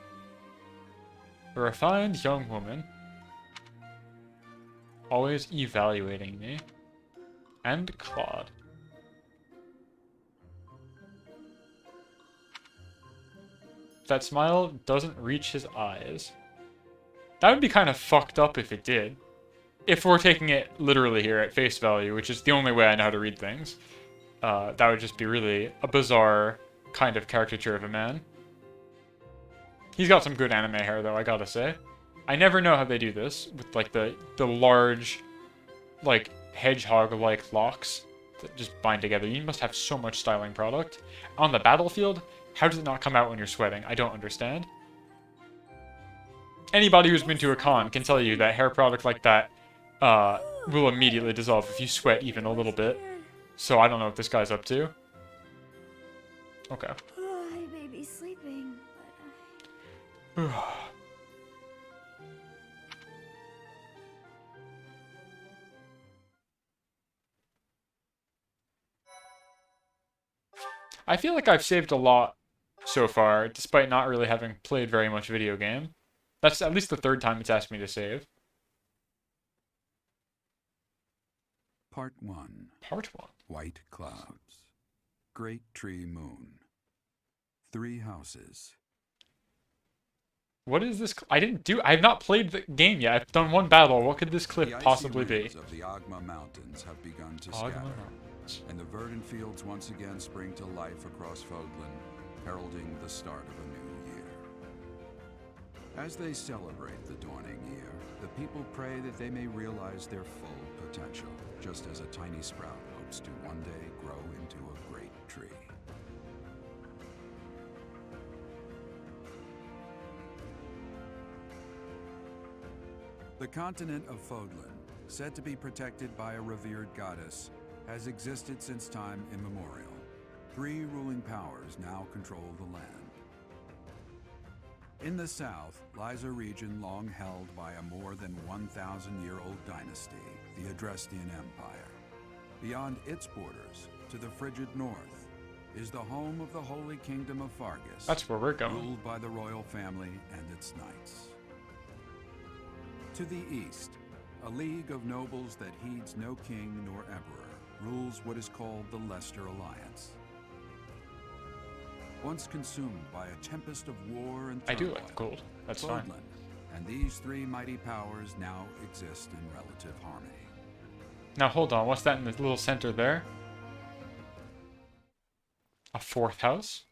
A refined young woman. Always evaluating me. And Claude. That smile doesn't reach his eyes. That would be kind of fucked up if it did. If we're taking it literally here at face value, which is the only way I know how to read things. That would just be really a bizarre kind of caricature of a man. He's got some good anime hair, though, I gotta say. I never know how they do this, with, like, the large, like, hedgehog-like locks that just bind together. You must have so much styling product. On the battlefield, how does it not come out when you're sweating? I don't understand. Anybody who's been to a con can tell you that hair product like that will immediately dissolve if you sweat even a little bit. So I don't know what this guy's up to. Okay. Oh, I may be sleeping, but I feel like I've saved a lot so far, despite not really having played very much video game. That's at least the third time it's asked me to save. Part 1. Part 1. White clouds. Great tree moon. 3 houses. What is this? I have not played the game yet. I've done one battle. What could this clip The icy possibly be? winds of the Ogma Mountains have begun to Ogma scatter, Mountains. and the verdant fields once again spring to life across Fodlan, heralding the start of a new year. As they celebrate the dawning year, the people pray that they may realize their full potential, just as a tiny sprout hopes to one day grow into a great tree. The continent of Fodlan, said to be protected by a revered goddess, has existed since time immemorial. 3 ruling powers now control the land. In the south lies a region long held by a more than 1,000-year-old dynasty, the Adrestian Empire. Beyond its borders, to the frigid north, is the home of the Holy Kingdom of Fargus. That's where we're going. Ruled by the royal family and its knights. To the east, a league of nobles that heeds no king nor emperor rules what is called the Leicester Alliance. Once consumed by a tempest of war and I turmoil, do like the gold. That's fine. Fodlan and these three mighty powers now exist in relative harmony. Now hold on, what's that in the little center there? A fourth house?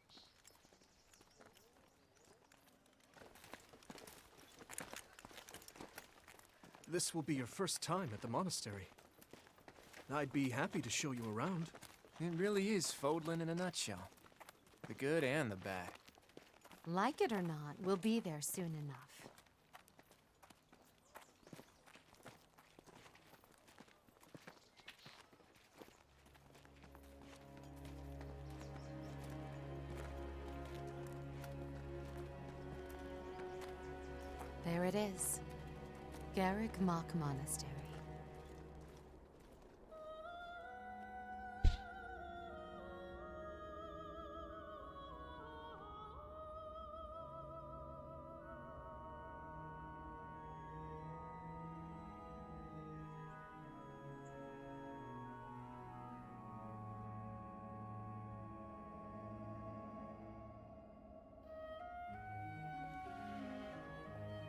This will be your first time at the monastery. I'd be happy to show you around. It really is Fodlan in a nutshell. The good and the bad. Like it or not, we'll be there soon enough. There it is. Garrick Mock Monastery.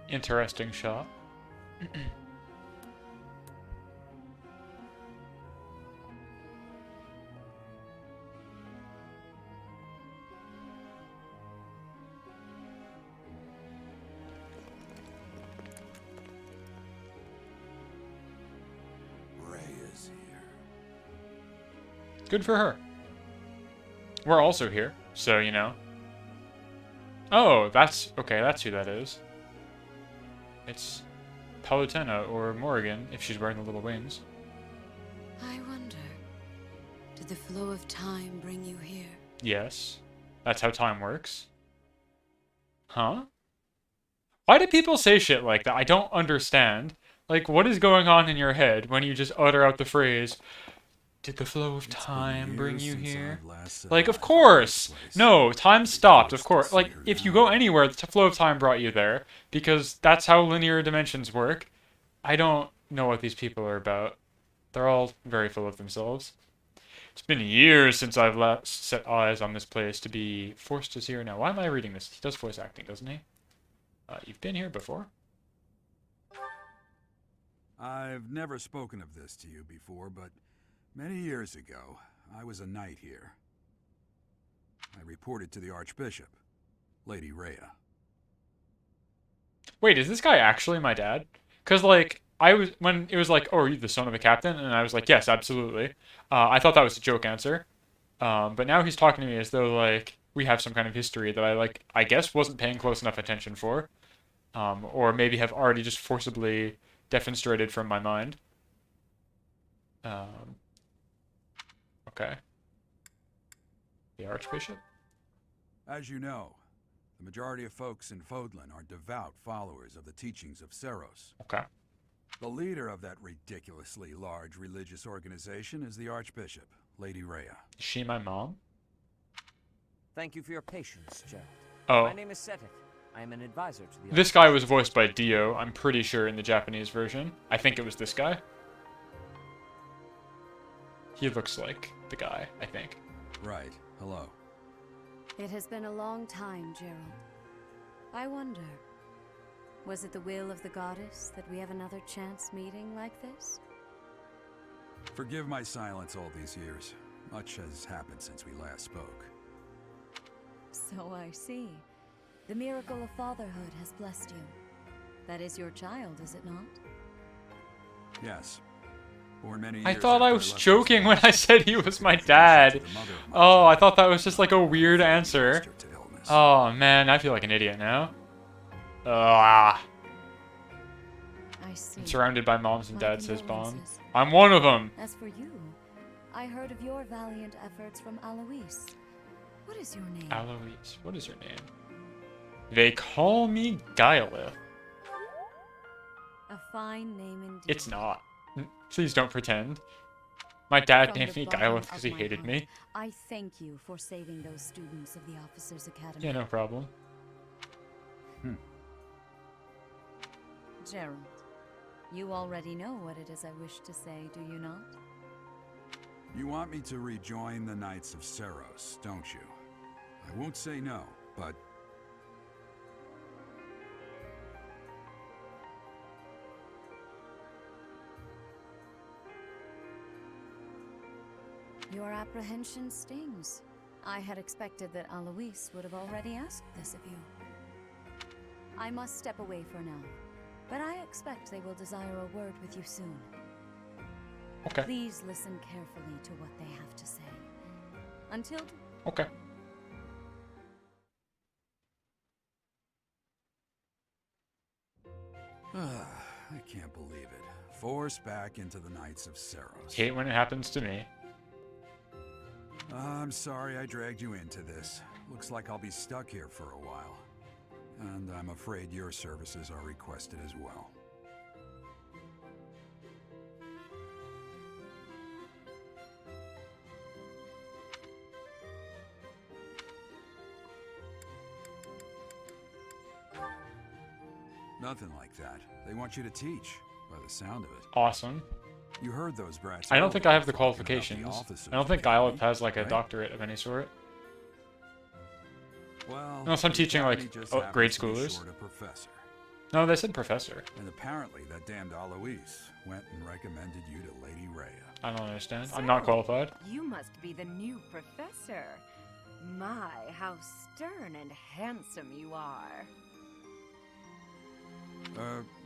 Interesting shot. Ray is here. Good for her. We're also here, so you know. Oh, that's okay, that's who that is. It's Palutena or Morrigan, if she's wearing the little wings. I wonder, did the flow of time bring you here? Yes. That's how time works. Huh? Why do people say shit like that? I don't understand. Like, what is going on in your head when you just utter out the phrase, did the flow of time bring you here? Like, of course! No, time stopped, of course. Like, if you go anywhere, the flow of time brought you there, because that's how linear dimensions work. I don't know what these people are about. They're all very full of themselves. It's been years since I've last set eyes on this place to be forced to see her now. Why am I reading this? He does voice acting, doesn't he? You've been here before? I've never spoken of this to you before, but many years ago, I was a knight here. I reported to the Archbishop, Lady Rhea. Wait, is this guy actually my dad? Because, like, when it was like, oh, are you the son of a captain? And I was like, yes, absolutely. I thought that was a joke answer. But now he's talking to me as though, like, we have some kind of history that I guess wasn't paying close enough attention for. Or maybe have already just forcibly defenestrated from my mind. Okay. The Archbishop? As you know, the majority of folks in Fodlan are devout followers of the teachings of Seros. Okay. The leader of that ridiculously large religious organization is the Archbishop, Lady Rhea. Is she my mom? Thank you for your patience, Gerald. Oh. My name is Setik. I am an advisor to the... This guy was voiced by Dio, I'm pretty sure, in the Japanese version. I think it was this guy. He looks like the guy, I think. Right. Hello. It has been a long time, Gerald. I wonder, was it the will of the goddess that we have another chance meeting like this? Forgive my silence all these years. Much has happened since we last spoke. So I see. The miracle of fatherhood has blessed you. That is your child, is it not? Yes. Born many years I thought I after was left joking this when I place, said he was my to dad. the mother of my Oh, I child, thought that was just like a weird answer. sister to illness. Oh man, I feel like an idiot now. Ah. I see. I'm surrounded by moms and My dads, says Bond. condolences. I'm one of them. As for you, I heard of your valiant efforts from Alois. What is your name? Alois, what is your name? They call me Guilelith. A fine name indeed. It's not. Please don't pretend. My dad From named the me bottom Gyleth because of he my hated heart, me. I thank you for saving those students of the Officers Academy. Yeah, no problem. Gerald, you already know what it is I wish to say, do you not? You want me to rejoin the Knights of Seros, don't you? I won't say no, but... Your apprehension stings. I had expected that Alois would have already asked this of you. I must step away for now, but I expect they will desire a word with you soon. Okay. Please listen carefully to what they have to say. Until... Okay. I can't believe it. Forced back into the Knights of Seros. Hate when it happens to me. I'm sorry I dragged you into this. Looks like I'll be stuck here for a while. And I'm afraid your services are requested as well. Nothing like that. They want you to teach, by the sound of it. Awesome. You heard those brats. I don't think I have the talking about qualifications. officers I don't think academy, Gyleth has like a right? doctorate of any sort. Well, Unless I'm the teaching, like, academy just grade happens to be schoolers. short a professor. No, they said professor. And apparently that damned Alois went and recommended you to Lady Rhea. I don't understand. I'm not qualified. You must be the new professor. My, how stern and handsome you are.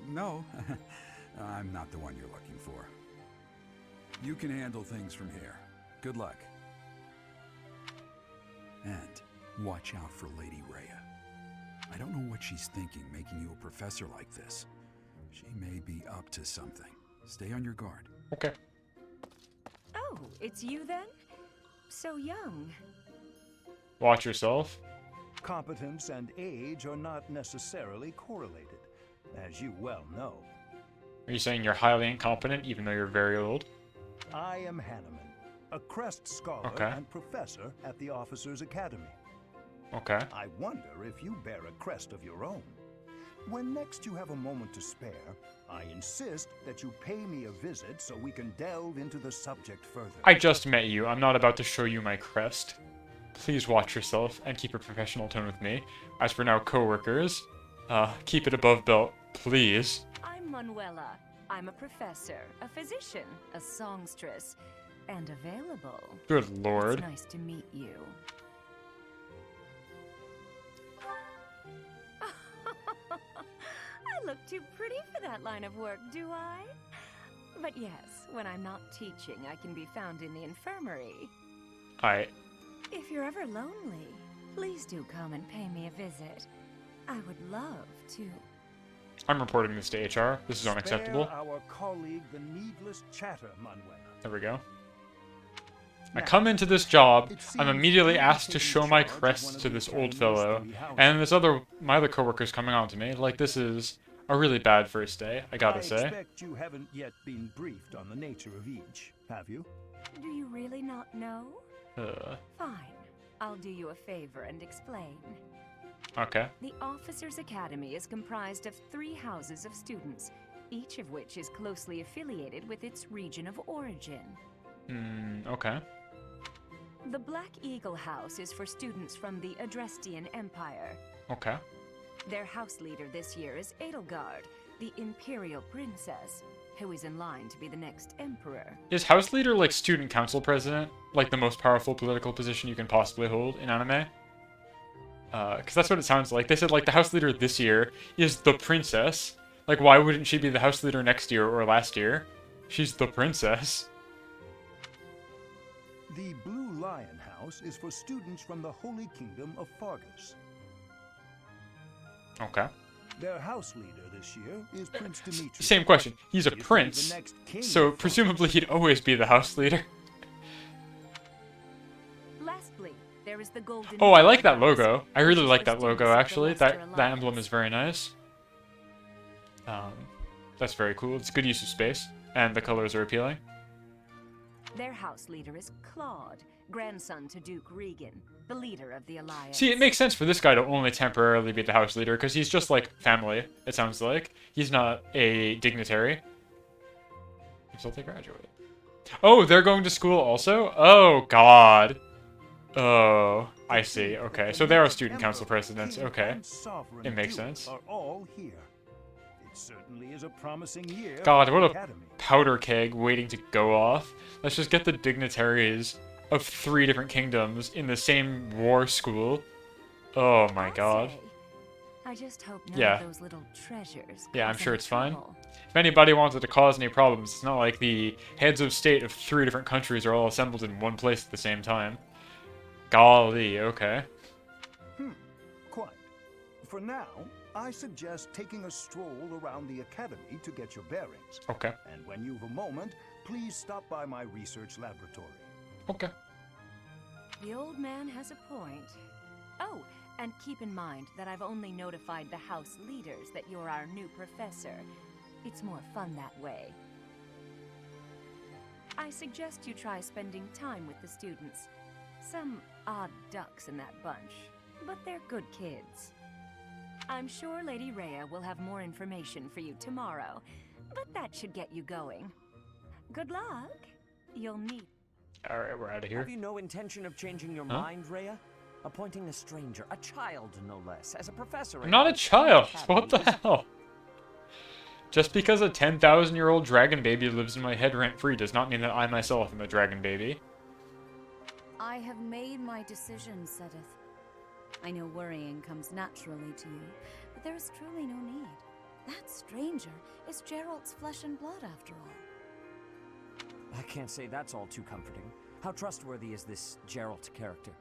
No. I'm not the one you're looking for. You can handle things from here. Good luck. And watch out for Lady Rhea. I don't know what she's thinking making you a professor like this. She may be up to something. Stay on your guard. Okay. Oh, it's you then? So young. Watch yourself. Competence and age are not necessarily correlated, as you well know. Are you saying you're highly incompetent even though you're very old? I am Hanneman, a Crest Scholar Okay. and professor at the Officers Academy. Okay. I wonder if you bear a crest of your own. When next you have a moment to spare, I insist that you pay me a visit so we can delve into the subject further. I just met you. I'm not about to show you my crest. Please watch yourself and keep a professional tone with me. As for now, coworkers, keep it above belt, please. I'm Manuela. I'm a professor, a physician, a songstress, and available. Good lord. It's nice to meet you. I look too pretty for that line of work, do I? But yes, when I'm not teaching, I can be found in the infirmary. If you're ever lonely, please do come and pay me a visit. I would love to. I'm reporting this to HR. This is unacceptable. Spare our colleague the needless chatter, Manuela. There we go. I come into this job, I'm immediately asked to show my crest to this old fellow, and my other coworkers coming on to me. Like, this is a really bad first day, I gotta say. I expect you haven't yet been briefed on the nature of each, have you? Do you really not know? Fine. I'll do you a favor and explain. Okay. The Officers Academy is comprised of 3 houses of students, each of which is closely affiliated with its region of origin. Okay. The Black Eagle House is for students from the Adrestian Empire. Okay. Their house leader this year is Edelgard, the Imperial Princess, who is in line to be the next emperor. Is House Leader like Student Council President? Like the most powerful political position you can possibly hold in anime? Because that's what it sounds like. They said like the House Leader this year is the Princess. Like why wouldn't she be the House Leader next year or last year? She's the Princess. The Blue Lion House is for students from the Holy Kingdom of Fargus. Okay. Their house leader this year is Prince Dimitri. Same question. He's a He is prince, the next king so of presumably he'd always be the House Leader. Lastly, there is the Golden Oh, I like that House, logo. I really which is like for that logo, students of the actually. Leicester That emblem Alliance. is very nice. That's very cool. It's good use of space, and the colors are appealing. Their house leader is Claude, grandson to Duke Regan, the leader of the Alliance. See, it makes sense for this guy to only temporarily be the house leader, because he's just like family, it sounds like. He's not a dignitary. Until they graduate. Oh, they're going to school also? Oh, God. Oh, I see. Okay, so there are student council presidents. Okay. It makes sense. Are all here. It certainly is a promising year. God, for what the a Academy. powder keg waiting to go off. Let's just get the dignitaries of 3 different kingdoms in the same war school. Oh my God. I just hope none Yeah. of those little treasures. Yeah, I'm cause sure any it's fine. trouble. If anybody wanted to cause any problems, it's not like the heads of state of 3 different countries are all assembled in one place at the same time. Golly, okay. Quite. For now, I suggest taking a stroll around the Academy to get your bearings. Okay. And when you've a moment, please stop by my research laboratory. Okay. The old man has a point. Oh, and keep in mind that I've only notified the house leaders that you're our new professor. It's more fun that way. I suggest you try spending time with the students. Some odd ducks in that bunch, but they're good kids. I'm sure Lady Rhea will have more information for you tomorrow, but that should get you going. Good luck. You'll need... Alright, we're out of here. Have you no intention of changing your mind, Rhea? Appointing a stranger, a child no less, as a professor... I'm not a child! What the hell? Just because a 10,000-year-old dragon baby lives in my head rent-free does not mean that I myself am a dragon baby. I have made my decision, Sedith. I know worrying comes naturally to you, but there is truly no need. That stranger is Gerald's flesh and blood, after all. I can't say that's all too comforting. How trustworthy is this Gerald character?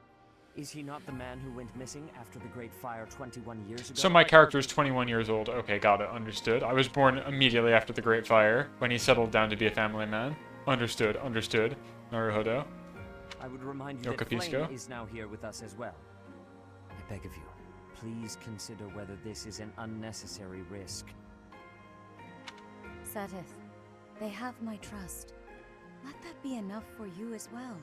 Is he not the man who went missing after the Great Fire 21 years ago? So my character is 21 years old. Okay, got it. Understood. I was born immediately after the Great Fire, when he settled down to be a family man. Understood. Understood. Naruhodo. I would remind you Yo that capisco. Flame is now here with us as well. I beg of you, please consider whether this is an unnecessary risk. Sedith, they have my trust. Let that be enough for you as well.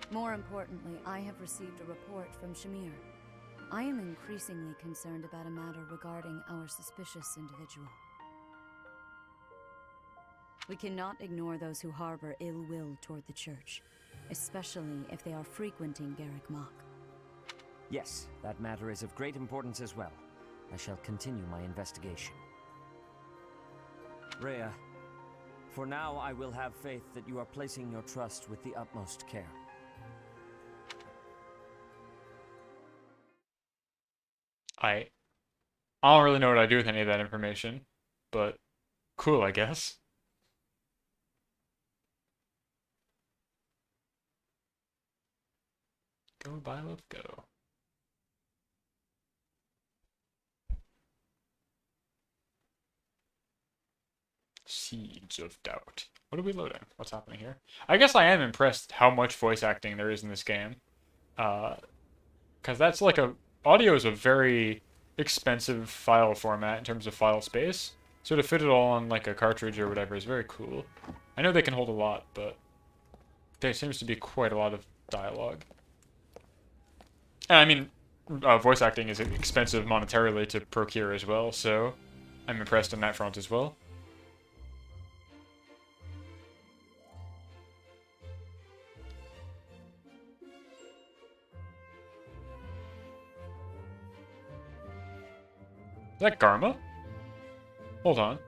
More importantly, I have received a report from Shamir. I am increasingly concerned about a matter regarding our suspicious individual. We cannot ignore those who harbor ill will toward the church, especially if they are frequenting Garrick Mach. Yes, that matter is of great importance as well. I shall continue my investigation. Rhea, for now I will have faith that you are placing your trust with the utmost care. I don't really know what I'd do with any of that information, but cool, I guess. Go, Byleth, go. Seeds of Doubt. What are we loading? What's happening here? I guess I am impressed how much voice acting there is in this game. Because that's like audio is a very expensive file format in terms of file space. So to fit it all on like a cartridge or whatever is very cool. I know they can hold a lot, but there seems to be quite a lot of dialogue. And I mean, voice acting is expensive monetarily to procure as well, so I'm impressed on that front as well. Is that Garma? Hold on.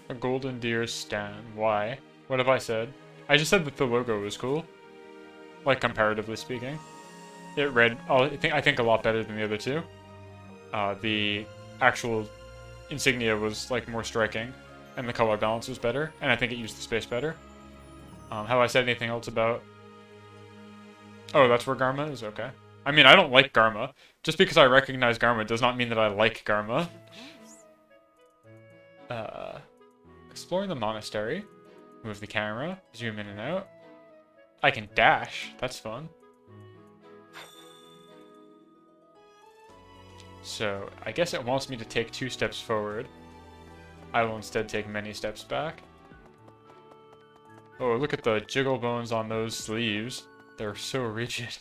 A golden deer stand. Why? What have I said? I just said that the logo was cool. Like, comparatively speaking. It read, I think a lot better than the other two. The actual insignia was like more striking, and the color balance was better, and I think it used the space better. Have I said anything else about... Oh, that's where Garma is? Okay. I mean, I don't like Garma. Just because I recognize Garma does not mean that I like Garma. Exploring the monastery. Move the camera. Zoom in and out. I can dash. That's fun. So, I guess it wants me to take 2 steps forward. I will instead take many steps back. Oh, look at the jiggle bones on those sleeves. They're so rigid.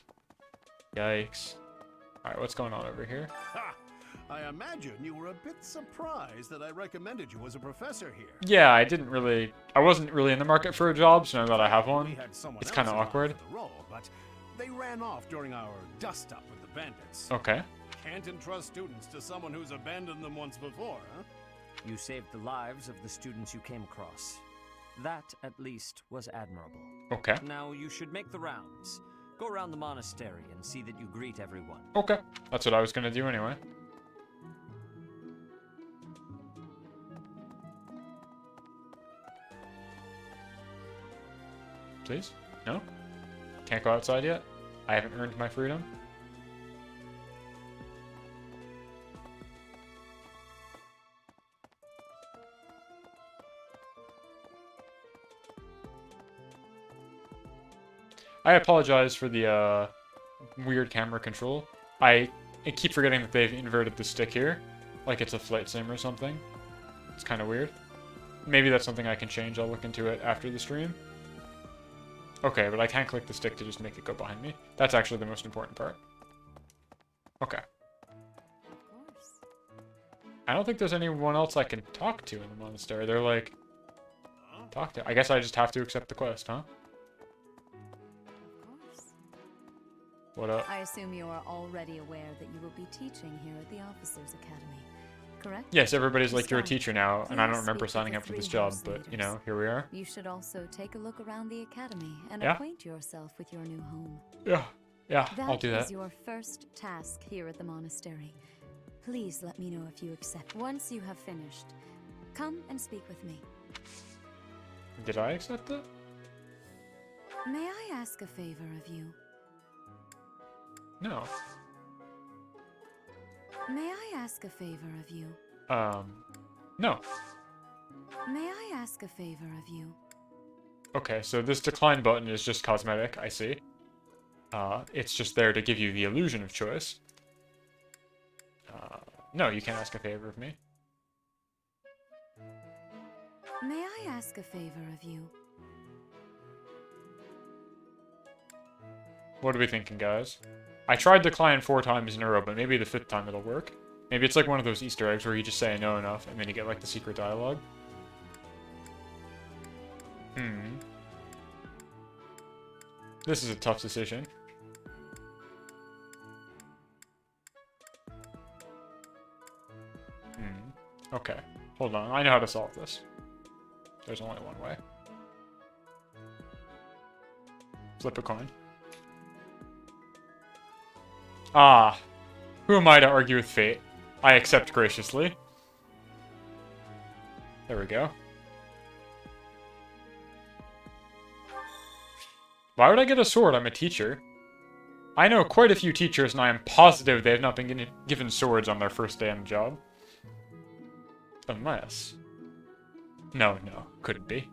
Yikes. Alright, what's going on over here? Ha! I imagine you were a bit surprised that I recommended you as a professor here. Yeah, I wasn't really in the market for a job, so now that I have We one, had someone it's else kind of in mind awkward. for the role, but they ran off during our dust-up with the bandits. Okay. Can't entrust students to someone who's abandoned them once before, huh? You saved the lives of the students you came across. That, at least, was admirable. Okay. Now you should make the rounds. Go around the monastery and see that you greet everyone. Okay. That's what I was gonna do anyway. Please? No? Can't go outside yet? I haven't earned my freedom? I apologize for the weird camera control. I keep forgetting that they've inverted the stick here. Like it's a flight sim or something. It's kind of weird. Maybe that's something I can change. I'll look into it after the stream. Okay, but I can't click the stick to just make it go behind me. That's actually the most important part. Okay. Of course. I don't think there's anyone else I can talk to in the monastery. They're like... Talk to... I guess I just have to accept the quest, huh? Of course. What up? I assume you are already aware that you will be teaching here at the Officers Academy, correct? Yes, everybody's like, To you're a start, teacher now, and I don't please remember speak with signing the up for this 3 job, house but, you leaders. know, here we are. You should also take a look around the academy and Yeah. acquaint yourself with your new home. Yeah, I'll do That is that. your first task here at the monastery. Please let me know if you accept. Once you have finished, come and speak with me. Did I accept it? May I ask a favor of you? No. May I ask a favor of you? No. May I ask a favor of you? Okay, so this decline button is just cosmetic, I see. It's just there to give you the illusion of choice. No, you can't ask a favor of me. May I ask a favor of you? What are we thinking, guys? I tried decline 4 times in a row, but maybe the 5th time it'll work. Maybe it's like one of those Easter eggs where you just say no enough, and then you get like the secret dialogue. This is a tough decision. Okay, hold on. I know how to solve this. There's only one way. Flip a coin. Ah, who am I to argue with fate? I accept graciously. There we go. Why would I get a sword? I'm a teacher. I know quite a few teachers, and I am positive they have not been given swords on their first day on the job. Unless... No, couldn't be.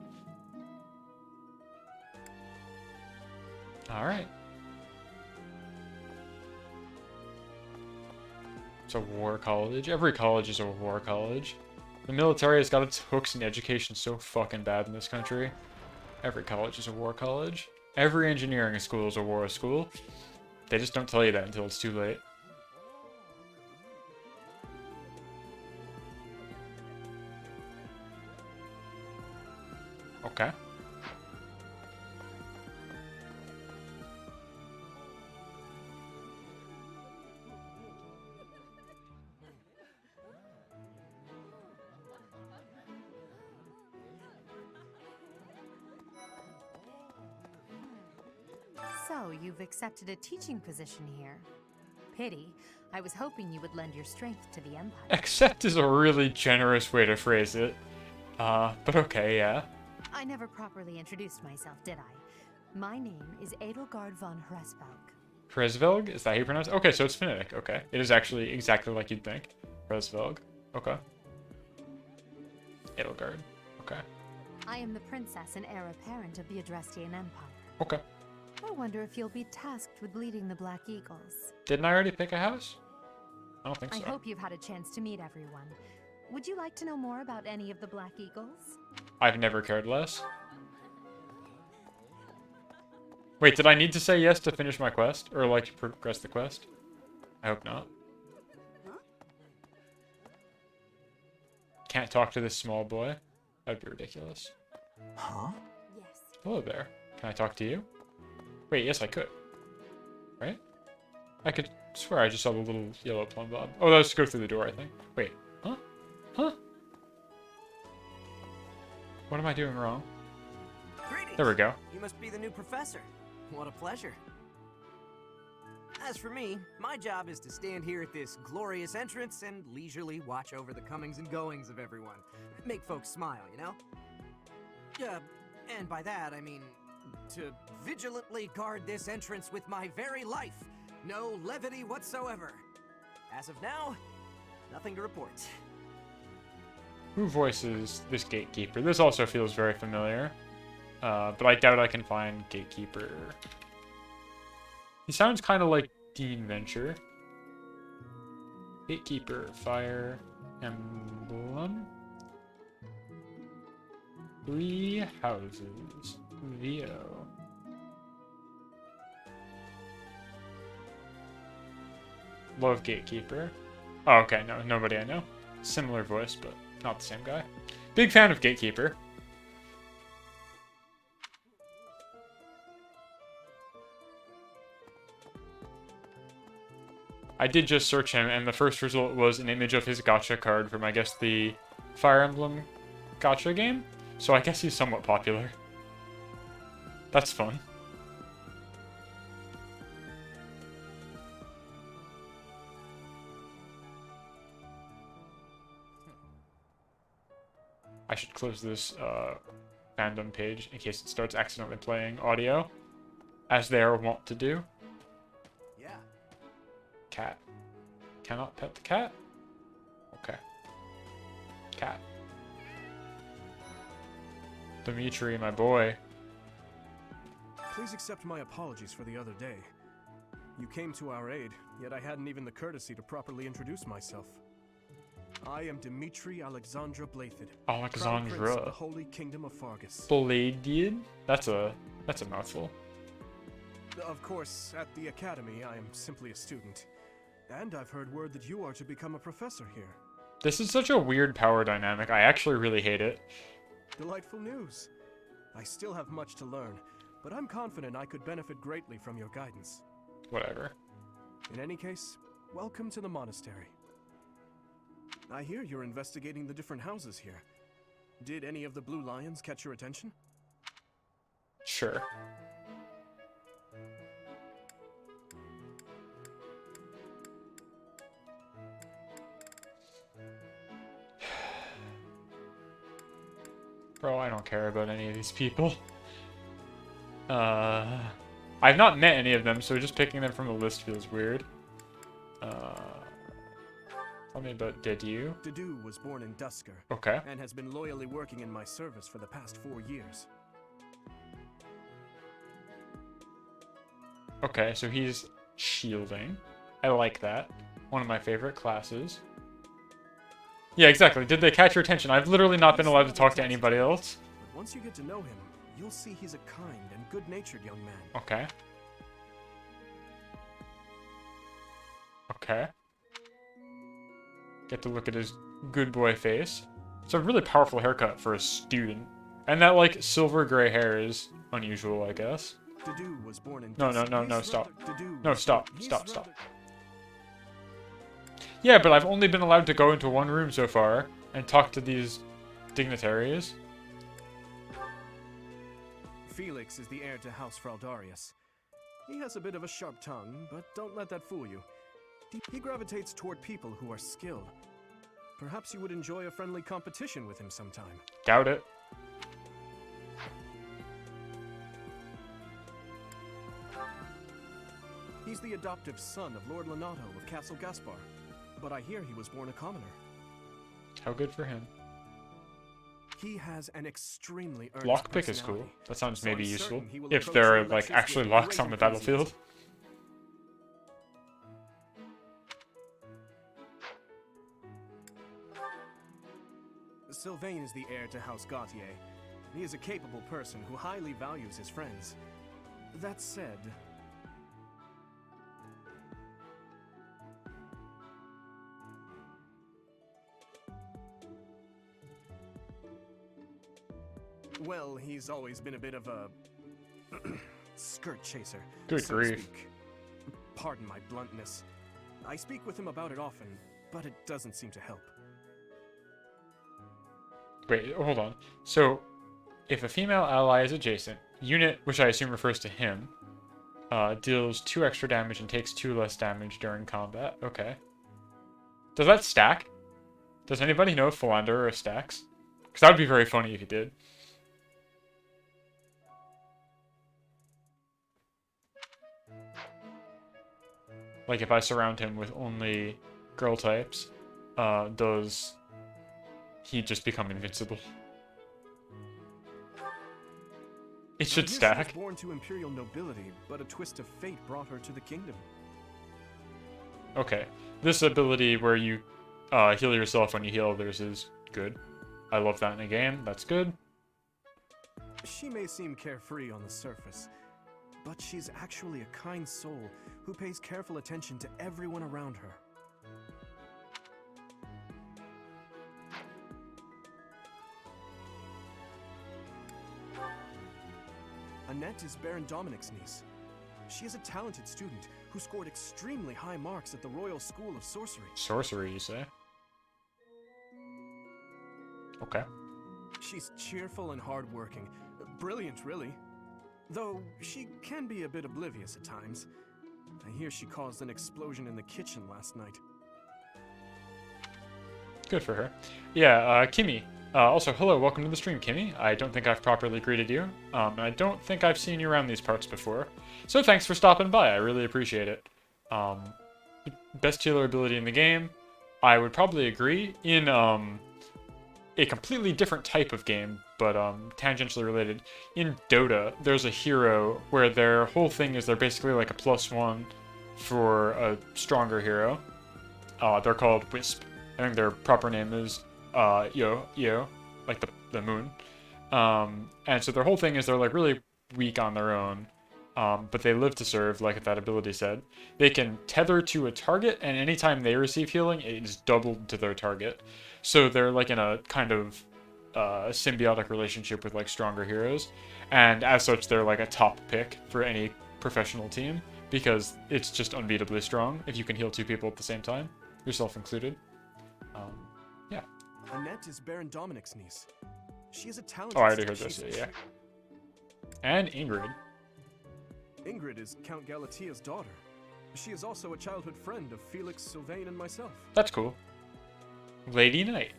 Alright. It's a war college. Every college is a war college. The military has got its hooks in education so fucking bad in this country. Every college is a war college. Every engineering school is a war school. They just don't tell you that until it's too late. Okay. So, you've accepted a teaching position here. pity. I was hoping you would lend your strength to the Empire. Accept is a really generous way to phrase it. But okay, yeah. I never properly introduced myself, did I? My name is Edelgard von Hresvelg. Hresvelg? Is that how you pronounce it? Okay, so it's phonetic. Okay. It is actually exactly like you'd think. Hresvelg. Okay. Edelgard. Okay. I am the princess and heir apparent of the Adrestian Empire. Okay. I wonder if you'll be tasked with leading the Black Eagles. Didn't I already pick a house? I don't think so. I hope you've had a chance to meet everyone. Would you like to know more about any of the Black Eagles? I've never cared less. Wait, did I need to say yes to finish my quest? Or, like, to progress the quest? I hope not. Can't talk to this small boy? That'd be ridiculous. Huh? Yes. Hello there. Can I talk to you? Wait, yes I could. Right? I could swear I just saw the little yellow plumb bob. Oh, that was to go through the door, I think. Wait. Huh? Huh? What am I doing wrong? Greetings. There we go. You must be the new professor. What a pleasure. As for me, my job is to stand here at this glorious entrance and leisurely watch over the comings and goings of everyone. Make folks smile, you know? And by that, I mean to vigilantly guard this entrance with my very life. No levity whatsoever. As of now, nothing to report. Who voices this gatekeeper? This also feels very familiar. But I doubt I can find gatekeeper. He sounds kind of like Dean Venture. Gatekeeper, Fire Emblem. 3 houses. VO. Love Gatekeeper. Oh, okay, no, nobody I know. Similar voice, but not the same guy. Big fan of Gatekeeper. I did just search him, and the first result was an image of his gacha card from, I guess, the Fire Emblem gacha game. So I guess he's somewhat popular. That's fun. I should close this fandom page in case it starts accidentally playing audio, as they are wont to do. Yeah. Cat. Cannot pet the cat? Okay. Cat. Dimitri, my boy. Please accept my apologies for the other day. You came to our aid, yet I hadn't even the courtesy to properly introduce myself. I am Dimitri Alexandra Blathed, Crown Prince of the Holy Kingdom of Fargus. Bladed? That's a mouthful. Of course, at the Academy, I am simply a student. And I've heard word that you are to become a professor here. This is such a weird power dynamic. I actually really hate it. Delightful news. I still have much to learn, but I'm confident I could benefit greatly from your guidance. Whatever. In any case, welcome to the monastery. I hear you're investigating the different houses here. Did any of the blue lions catch your attention? Sure. Bro, I don't care about any of these people. I've not met any of them, so just picking them from the list feels weird. Tell me about Dedu. Dedu was born in Dusker. Okay. And has been loyally working in my service for the past 4 years. Okay, so he's shielding. I like that. One of my favorite classes. Yeah, exactly. Did they catch your attention? I've literally not been allowed to talk to anybody else. But once you get to know him, you'll see he's a kind and good-natured young man. Okay. Okay. Get to look at his good boy face. It's a really powerful haircut for a student. And that, like, silver gray hair is unusual, I guess. Dedu was born in No, stop. No, stop. Yeah, but I've only been allowed to go into one room so far and talk to these dignitaries. Felix is the heir to House Fraldarius. He has a bit of a sharp tongue, but don't let that fool you. He gravitates toward people who are skilled. Perhaps you would enjoy a friendly competition with him sometime. Doubt it. He's the adoptive son of Lord Lenato of Castle Gaspar, but I hear he was born a commoner. How good for him. He has an extremely earnest Lockpick is cool. personality, That sounds so maybe I'm useful. certain he will If approach there are, your like, lectures actually with locks great on the battlefield. Sylvain is the heir to House Gautier. He is a capable person who highly values his friends. That said... Well, he's always been a bit of a... skirt chaser, Good so to grief. speak. Pardon my bluntness. I speak with him about it often, but it doesn't seem to help. Wait, hold on. So, if a female ally is adjacent, unit, which I assume refers to him, deals 2 extra damage and takes 2 less damage during combat. Okay. Does that stack? Does anybody know if Philanderer stacks? Because that would be very funny if he did. Like, if I surround him with only girl types, does he just become invincible? It should I hear she stack. was born to imperial nobility, but a twist of fate brought her to the kingdom. Okay. This ability where you heal yourself when you heal others is good. I love that in a game. That's good. She may seem carefree on the surface, but she's actually a kind soul who pays careful attention to everyone around her. Annette is Baron Dominic's niece. She is a talented student who scored extremely high marks at the Royal School of Sorcery. Sorcery, you say? Okay. She's cheerful and hardworking. Brilliant, really. Though she can be a bit oblivious at times. I hear she caused an explosion in the kitchen last night. Good for her. Yeah, Kimmy. Also, hello, welcome to the stream, Kimmy. I don't think I've properly greeted you. And I don't think I've seen you around these parts before. So thanks for stopping by, I really appreciate it. Best healer ability in the game, I would probably agree. In a completely different type of game, but tangentially related. In Dota, there's a hero where their whole thing is they're basically like a +1 for a stronger hero. They're called Wisp. I think their proper name is Yo, like the moon. And so their whole thing is they're like really weak on their own, but they live to serve, like that ability said. They can tether to a target, and anytime they receive healing, it is doubled to their target. So they're like in a kind of symbiotic relationship with like stronger heroes, and as such, they're like a top pick for any professional team because it's just unbeatably strong if you can heal 2 people at the same time, yourself included. Yeah. Annette is Baron Dominic's niece. She is a talented... Oh, I already heard this, yeah. And Ingrid. Ingrid is Count Galatia's daughter. She is also a childhood friend of Felix, Sylvain, and myself. That's cool. Lady Knight.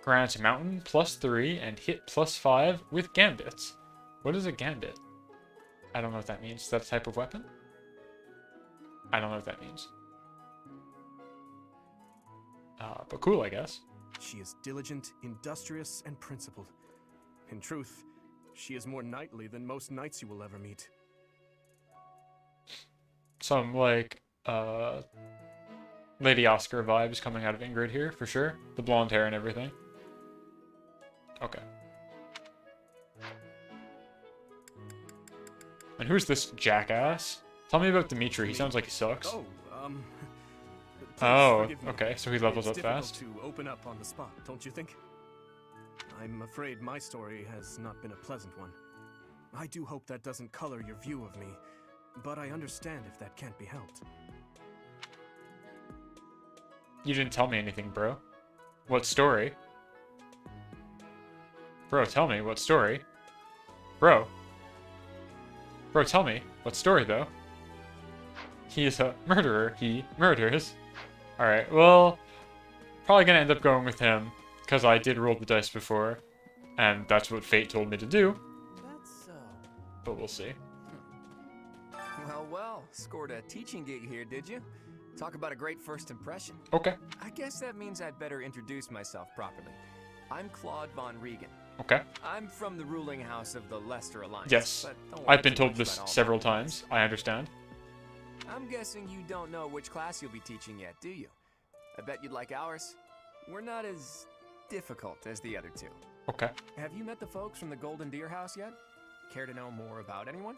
Grants Mountain +3 and hit +5 with gambits. What is a gambit? I don't know what that means. Is that a type of weapon? I don't know what that means. But cool, I guess. She is diligent, industrious, and principled. In truth, she is more knightly than most knights you will ever meet. Some, like, Lady Oscar vibes coming out of Ingrid here, for sure. The blonde hair and everything. Okay. And who's this jackass? Tell me about Dimitri. He sounds like he sucks. Oh, okay. So he levels up fast. It's difficult to open up on the spot, don't you think? I'm afraid my story has not been a pleasant one. I do hope that doesn't color your view of me, but I understand if that can't be helped. You didn't tell me anything, bro. What story? Bro, tell me. What story? Bro. Bro, tell me. What story, though? He is a murderer. He murders. Alright, well, probably gonna end up going with him, because I did roll the dice before, and that's what fate told me to do. That's so. But we'll see. Well, scored a teaching gig here, did you? Talk about a great first impression. Okay. I guess that means I'd better introduce myself properly. I'm Claude von Regan. Okay. I'm from the ruling house of the Lester Alliance. Yes. But don't worry I've been too told much this about all several that. times. I understand. I'm guessing you don't know which class you'll be teaching yet, do you? I bet you'd like ours. We're not as difficult as the other two. Okay. Have you met the folks from the Golden Deer House yet? Care to know more about anyone?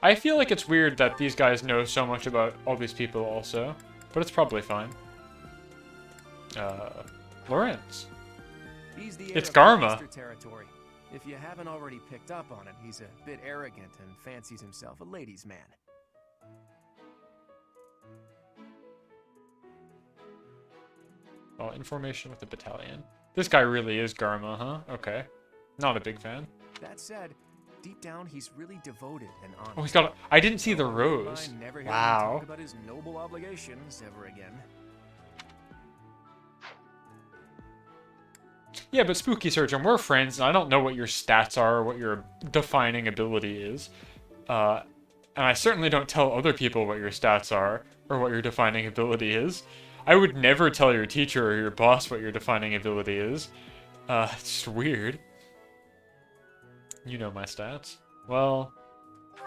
I feel like it's weird that these guys know so much about all these people also, but it's probably fine. Lawrence. He's the It's heir of Garma. Lancaster territory. If you haven't already picked up on it, he's a bit arrogant and fancies himself a ladies' man. Oh, information with the battalion. This guy really is Garma, huh? Okay. Not a big fan. That said, deep down he's really devoted and honest. Oh, he's got I didn't see the I wouldn't rose. mind never hearing him Wow. talk about his noble obligations ever again. Yeah, but Spooky Surgeon, we're friends, and I don't know what your stats are or what your defining ability is. And I certainly don't tell other people what your stats are or what your defining ability is. I would never tell your teacher or your boss what your defining ability is. It's just weird. You know my stats. Well,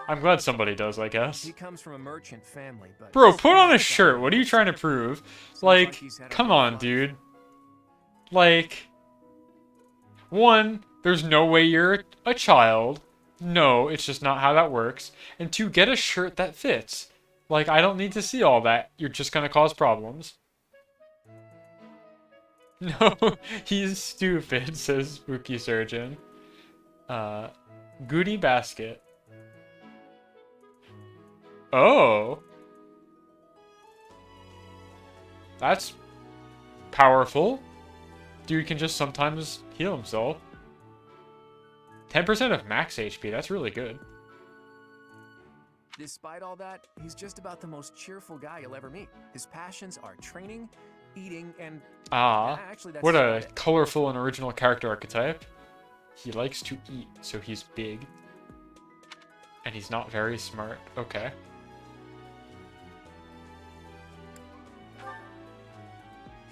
I'm glad somebody does, I guess. He comes from a merchant family, but Bro, put on a shirt. What are you trying to prove? like Like, he's had a come rough on, life. dude. Like, one, there's no way you're a child. No, it's just not how that works. And two, get a shirt that fits. Like, I don't need to see all that. You're just gonna cause problems. No, he's stupid, says Spooky Surgeon. Goodie basket. Oh. That's powerful. Dude can just sometimes heal himself. 10% of max HP, that's really good. Despite all that, he's just about the most cheerful guy you'll ever meet. His passions are training, eating, and actually, that's What about a it. colorful and original character archetype. He likes to eat, so he's big. And he's not very smart. Okay.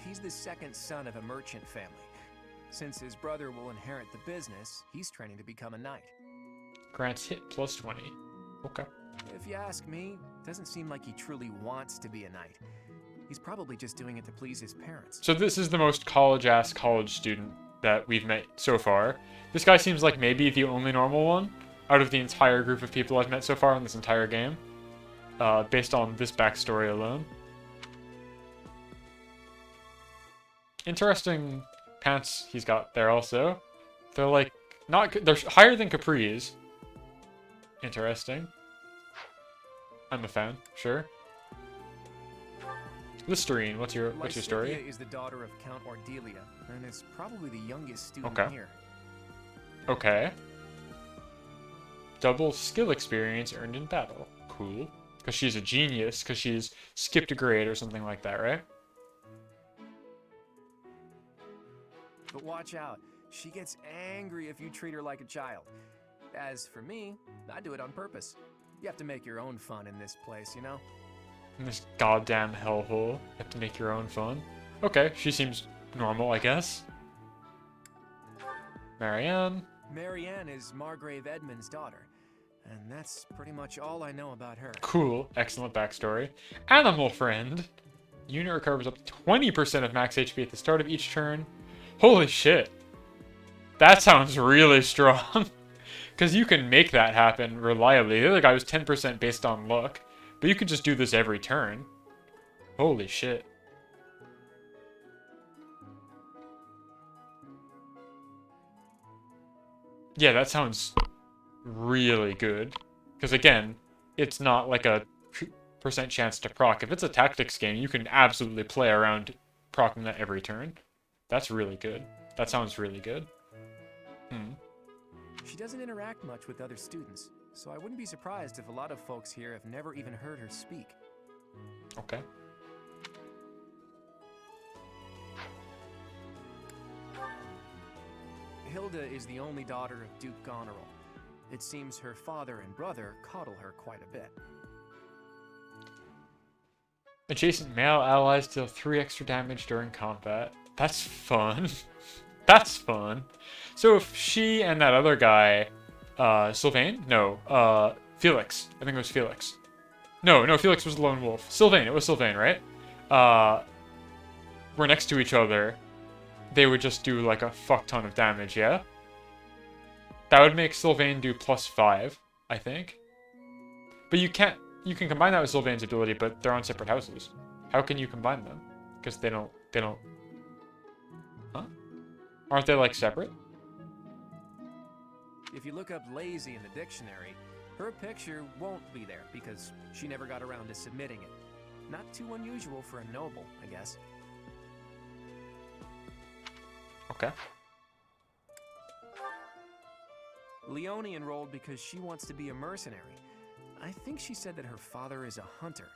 He's the second son of a merchant family. Since his brother will inherit the business, he's training to become a knight. Grants hit plus 20. Okay. If you ask me, doesn't seem like he truly wants to be a knight. He's probably just doing it to please his parents. So this is the most college-ass college student that we've met so far. This guy seems like maybe the only normal one out of the entire group of people I've met so far in this entire game. Based on this backstory alone. Interesting pants he's got there also. They're like, they're higher than Capri's. Interesting. I'm a fan, sure. Listerine, what's your story? Lysithea is the daughter of Count Ordelia, and is probably the youngest student Okay. here. Okay. Double skill experience earned in battle. Cool. Because she's a genius, because she's skipped a grade or something like that, right? But watch out, she gets angry if you treat her like a child. As for me, I do it on purpose. You have to make your own fun in this place, you know? In this goddamn hellhole. You have to make your own fun. Okay, she seems normal, I guess. Marianne. Marianne is Margrave Edmund's daughter, and that's pretty much all I know about her. Cool. Excellent backstory. Animal friend. Unit recovers up to 20% of max HP at the start of each turn. Holy shit. That sounds really strong. Because you can make that happen reliably. The other guy was 10% based on luck. But you can just do this every turn. Holy shit. Yeah, that sounds really good. Because again, it's not like a percent chance to proc. If it's a tactics game, you can absolutely play around procking that every turn. That's really good. That sounds really good. She doesn't interact much with other students, so I wouldn't be surprised if a lot of folks here have never even heard her speak. Okay. Hilda is the only daughter of Duke Goneril. It seems her father and brother coddle her quite a bit. Adjacent male allies deal 3 extra damage during combat. That's fun. That's fun. So if she and that other guy, Sylvain? No, Felix. I think it was Felix. No, Felix was the lone wolf. Sylvain, it was Sylvain, right? We're next to each other. They would just do like a fuck ton of damage, yeah? That would make Sylvain do +5, I think. But you can combine that with Sylvain's ability, but they're on separate houses. How can you combine them? Because they don't... Huh? Aren't they, like, separate? If you look up lazy in the dictionary, her picture won't be there because she never got around to submitting it. Not too unusual for a noble, I guess. Okay. Leonie enrolled because she wants to be a mercenary. I think she said that her father is a hunter.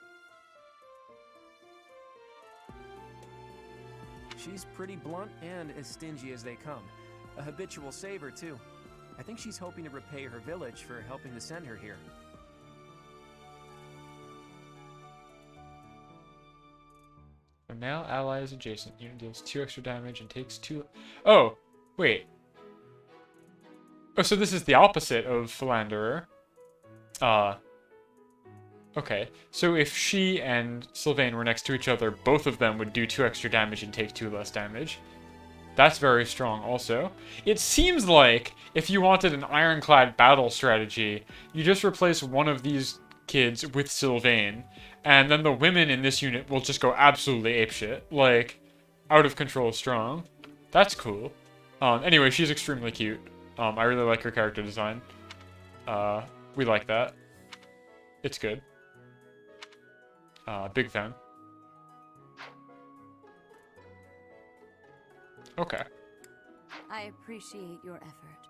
She's pretty blunt and as stingy as they come. A habitual saver, too. I think she's hoping to repay her village for helping to send her here. A male ally is adjacent. Unit deals 2 extra damage and takes 2... Oh! Wait. Oh, so this is the opposite of Philanderer. Okay. So if she and Sylvain were next to each other, both of them would do 2 extra damage and take 2 less damage. That's very strong also. It seems like if you wanted an ironclad battle strategy, you just replace one of these kids with Sylvain, and then the women in this unit will just go absolutely apeshit. Like, out of control strong. That's cool. Anyway, she's extremely cute. I really like her character design. We like that. It's good. Big fan. Okay. I appreciate your effort.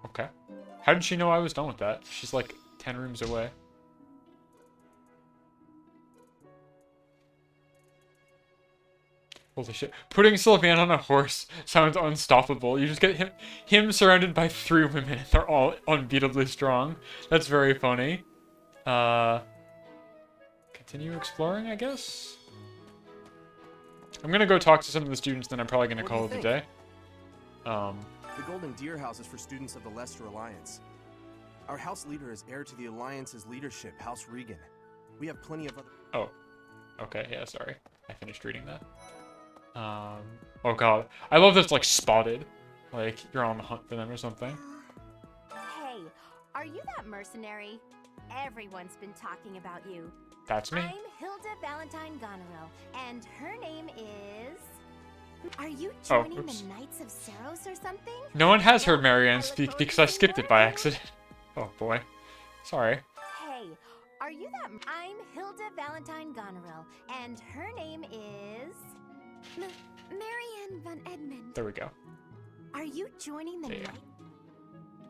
Okay. How did she know I was done with that? She's like 10 rooms away. Holy shit. Putting Sylvain on a horse sounds unstoppable. You just get him surrounded by 3 women and they're all unbeatably strong. That's very funny. Continue exploring, I guess? I'm gonna go talk to some of the students, then I'm probably gonna call it a day. The Golden Deer House is for students of the Leicester Alliance. Our house leader is heir to the Alliance's leadership, House Regan. We have plenty of other... Oh. Okay, yeah, sorry. I finished reading that. Oh god. I love that it's like spotted. Like, you're on the hunt for them or something. Hey, are you that mercenary? Everyone's been talking about you. That's me. I'm Hilda Valentine Goneril, and her name is... Are you joining the Knights of Seros or something? No one has heard Marianne speak because I skipped it by accident. Oh boy. Sorry. Hey, are you that... I'm Hilda Valentine Goneril, and her name is... Marianne von Edmund. There we go. Are you joining the Knights?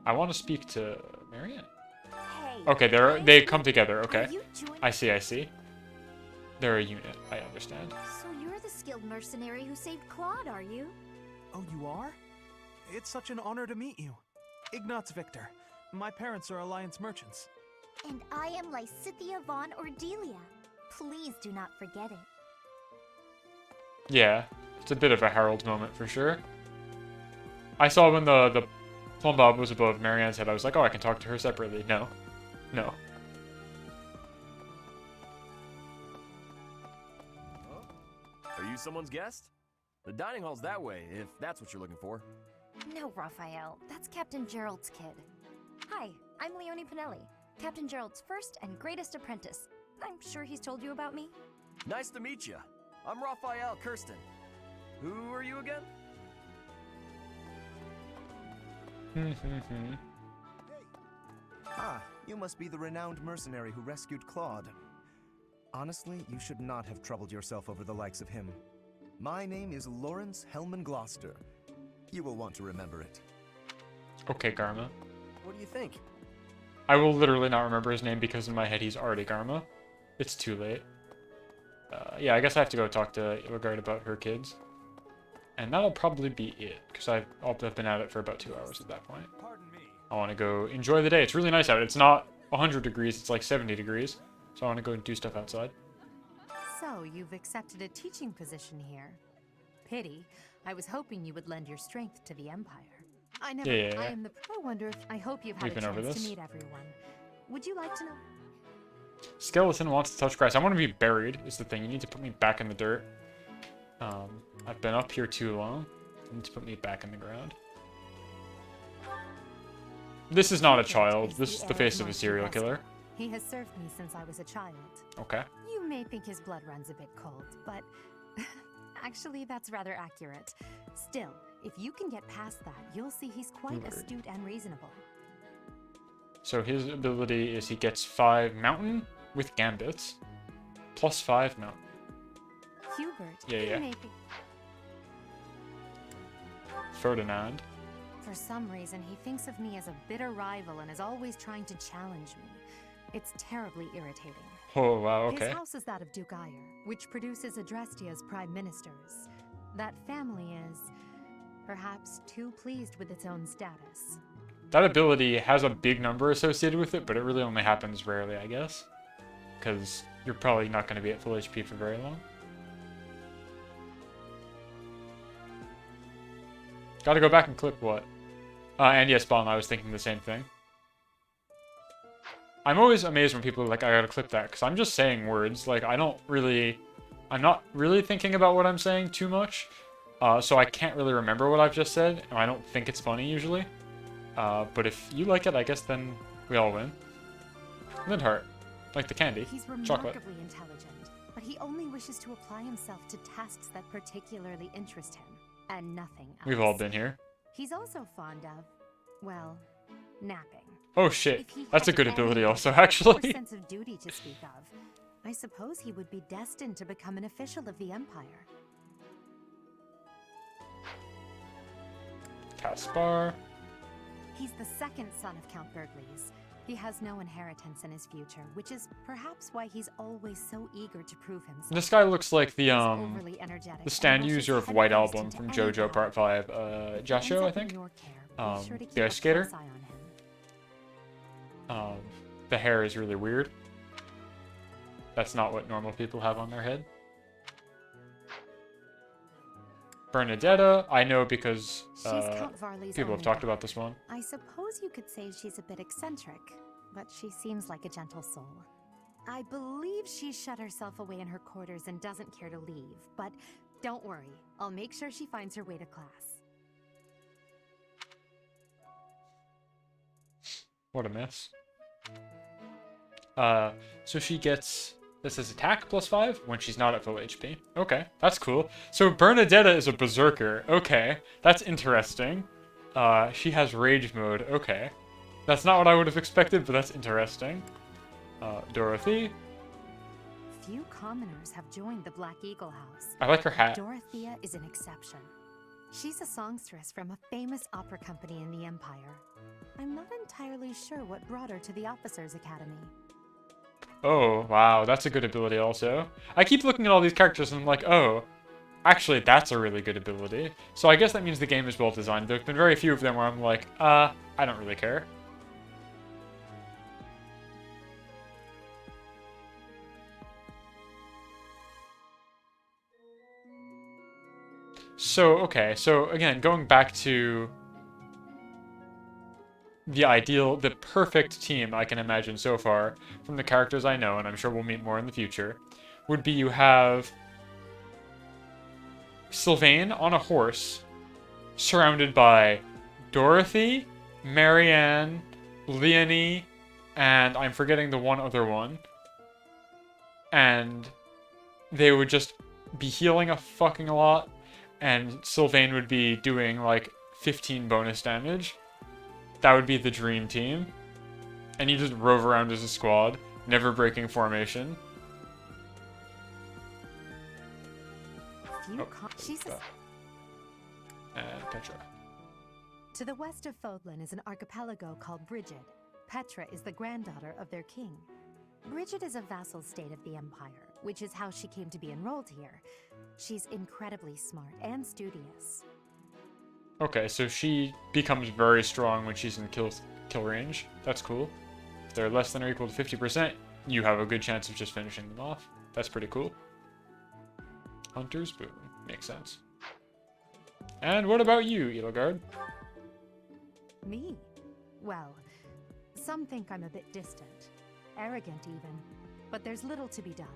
I want to speak to Marianne. Hey, Okay, they come together, okay. I see. They're a unit, I understand. So you're the skilled mercenary who saved Claude, are you? Oh, you are? It's such an honor to meet you. Ignatz Victor. My parents are Alliance merchants. And I am Lysithia von Ordelia. Please do not forget it. Yeah, it's a bit of a Harold moment for sure. I saw when the plumb bob was above Marianne's head, I was like, oh, I can talk to her separately. No. No. Are you someone's guest? The dining hall's that way, if that's what you're looking for. No, Raphael. That's Captain Gerald's kid. Hi, I'm Leonie Pinelli, Captain Gerald's first and greatest apprentice. I'm sure he's told you about me. Nice to meet you. I'm Raphael Kirsten. Who are you again? Ah, you must be the renowned mercenary who rescued Claude. Honestly, you should not have troubled yourself over the likes of him. My name is Lawrence Hellman Gloucester. You will want to remember it. Okay, Garma. What do you think? I will literally not remember his name because in my head he's already Garma. It's too late. Yeah, I guess I have to go talk to Illigard about her kids. And that'll probably be it, because I've been at it for about 2 hours at that point. I want to go enjoy the day. It's really nice out. It's not 100 degrees, it's like 70 degrees. So I want to go and do stuff outside. So, you've accepted a teaching position here. Pity. I was hoping you would lend your strength to the Empire. I am the I wonder if I hope you've had a chance to meet everyone. Would you like to know? Skeleton wants to touch grass. I want to be buried, is the thing. You need to put me back in the dirt. I've been up here too long. You need to put me back in the ground. This is not a child. This is the face of a serial killer. He has served me since I was a child. Okay. You may think his blood runs a bit cold, but actually that's rather accurate. Still, if you can get past that, you'll see he's quite astute and reasonable. So his ability is he gets 5 mountain with gambits, plus 5 mountain. Hubert, yeah. Ferdinand. For some reason, he thinks of me as a bitter rival and is always trying to challenge me. It's terribly irritating. Oh, wow, okay. His house is that of Duke Ayer, which produces Adrestia's prime ministers. That family is, perhaps, too pleased with its own status. That ability has a big number associated with it, but it really only happens rarely, I guess. Because you're probably not going to be at full HP for very long. Gotta go back and clip what? And yes, Spawn, I was thinking the same thing. I'm always amazed when people are like, I gotta clip that, because I'm just saying words. Like, I'm not really thinking about what I'm saying too much. So I can't really remember what I've just said, and I don't think it's funny usually. But if you like it, I guess then we all win. Lindhart. Like the candy. He's Chocolate. remarkably intelligent, but he only wishes to apply himself to tasks that particularly interest him, and nothing else. We've all been here. He's also fond of, well, napping. Oh shit, that's a good ability also, actually. Sense of duty to speak of. I suppose he would be destined to become an official of the Empire. Caspar. He's the second son of Count Burgleys. He has no inheritance in his future, which is perhaps why he's always so eager to prove himself. This guy looks like the stand user of White Album from JoJo Part 5, Jasho, I think. The ice skater. The hair is really weird. That's not what normal people have on their head. Bernadetta, I know because people have talked about this one. I suppose you could say she's a bit eccentric, but she seems like a gentle soul. I believe she's shut herself away in her quarters and doesn't care to leave, but don't worry, I'll make sure she finds her way to class. What a mess. So she gets... This is attack plus 5 when she's not at full HP. Okay, that's cool. So Bernadetta is a berserker. Okay, that's interesting. She has rage mode. Okay. That's not what I would have expected, but that's interesting. Dorothy. Few commoners have joined the Black Eagle House. I like her hat. Dorothea is an exception. She's a songstress from a famous opera company in the Empire. I'm not entirely sure what brought her to the Officers' Academy. Oh, wow, that's a good ability also. I keep looking at all these characters and I'm like, oh, actually, that's a really good ability. So I guess that means the game is well designed. There have been very few of them where I'm like, I don't really care. So, okay, so again, going back to the perfect team I can imagine so far, from the characters I know, and I'm sure we'll meet more in the future, would be you have Sylvain on a horse, surrounded by Dorothy, Marianne, Leonie, and I'm forgetting the one other one. And they would just be healing a fucking lot, and Sylvain would be doing like 15 bonus damage. That would be the dream team. And you just rove around as a squad, never breaking formation. And Petra. To the west of Fodlan is an archipelago called Brigid. Petra is the granddaughter of their king. Bridget is a vassal state of the Empire, which is how she came to be enrolled here. She's incredibly smart and studious. Okay, so she becomes very strong when she's in kill range. That's cool. If they're less than or equal to 50%, you have a good chance of just finishing them off. That's pretty cool. Hunter's Boon. Makes sense. And what about you, Edelgard? Me? Well, some think I'm a bit distant. Arrogant even. But there's little to be done.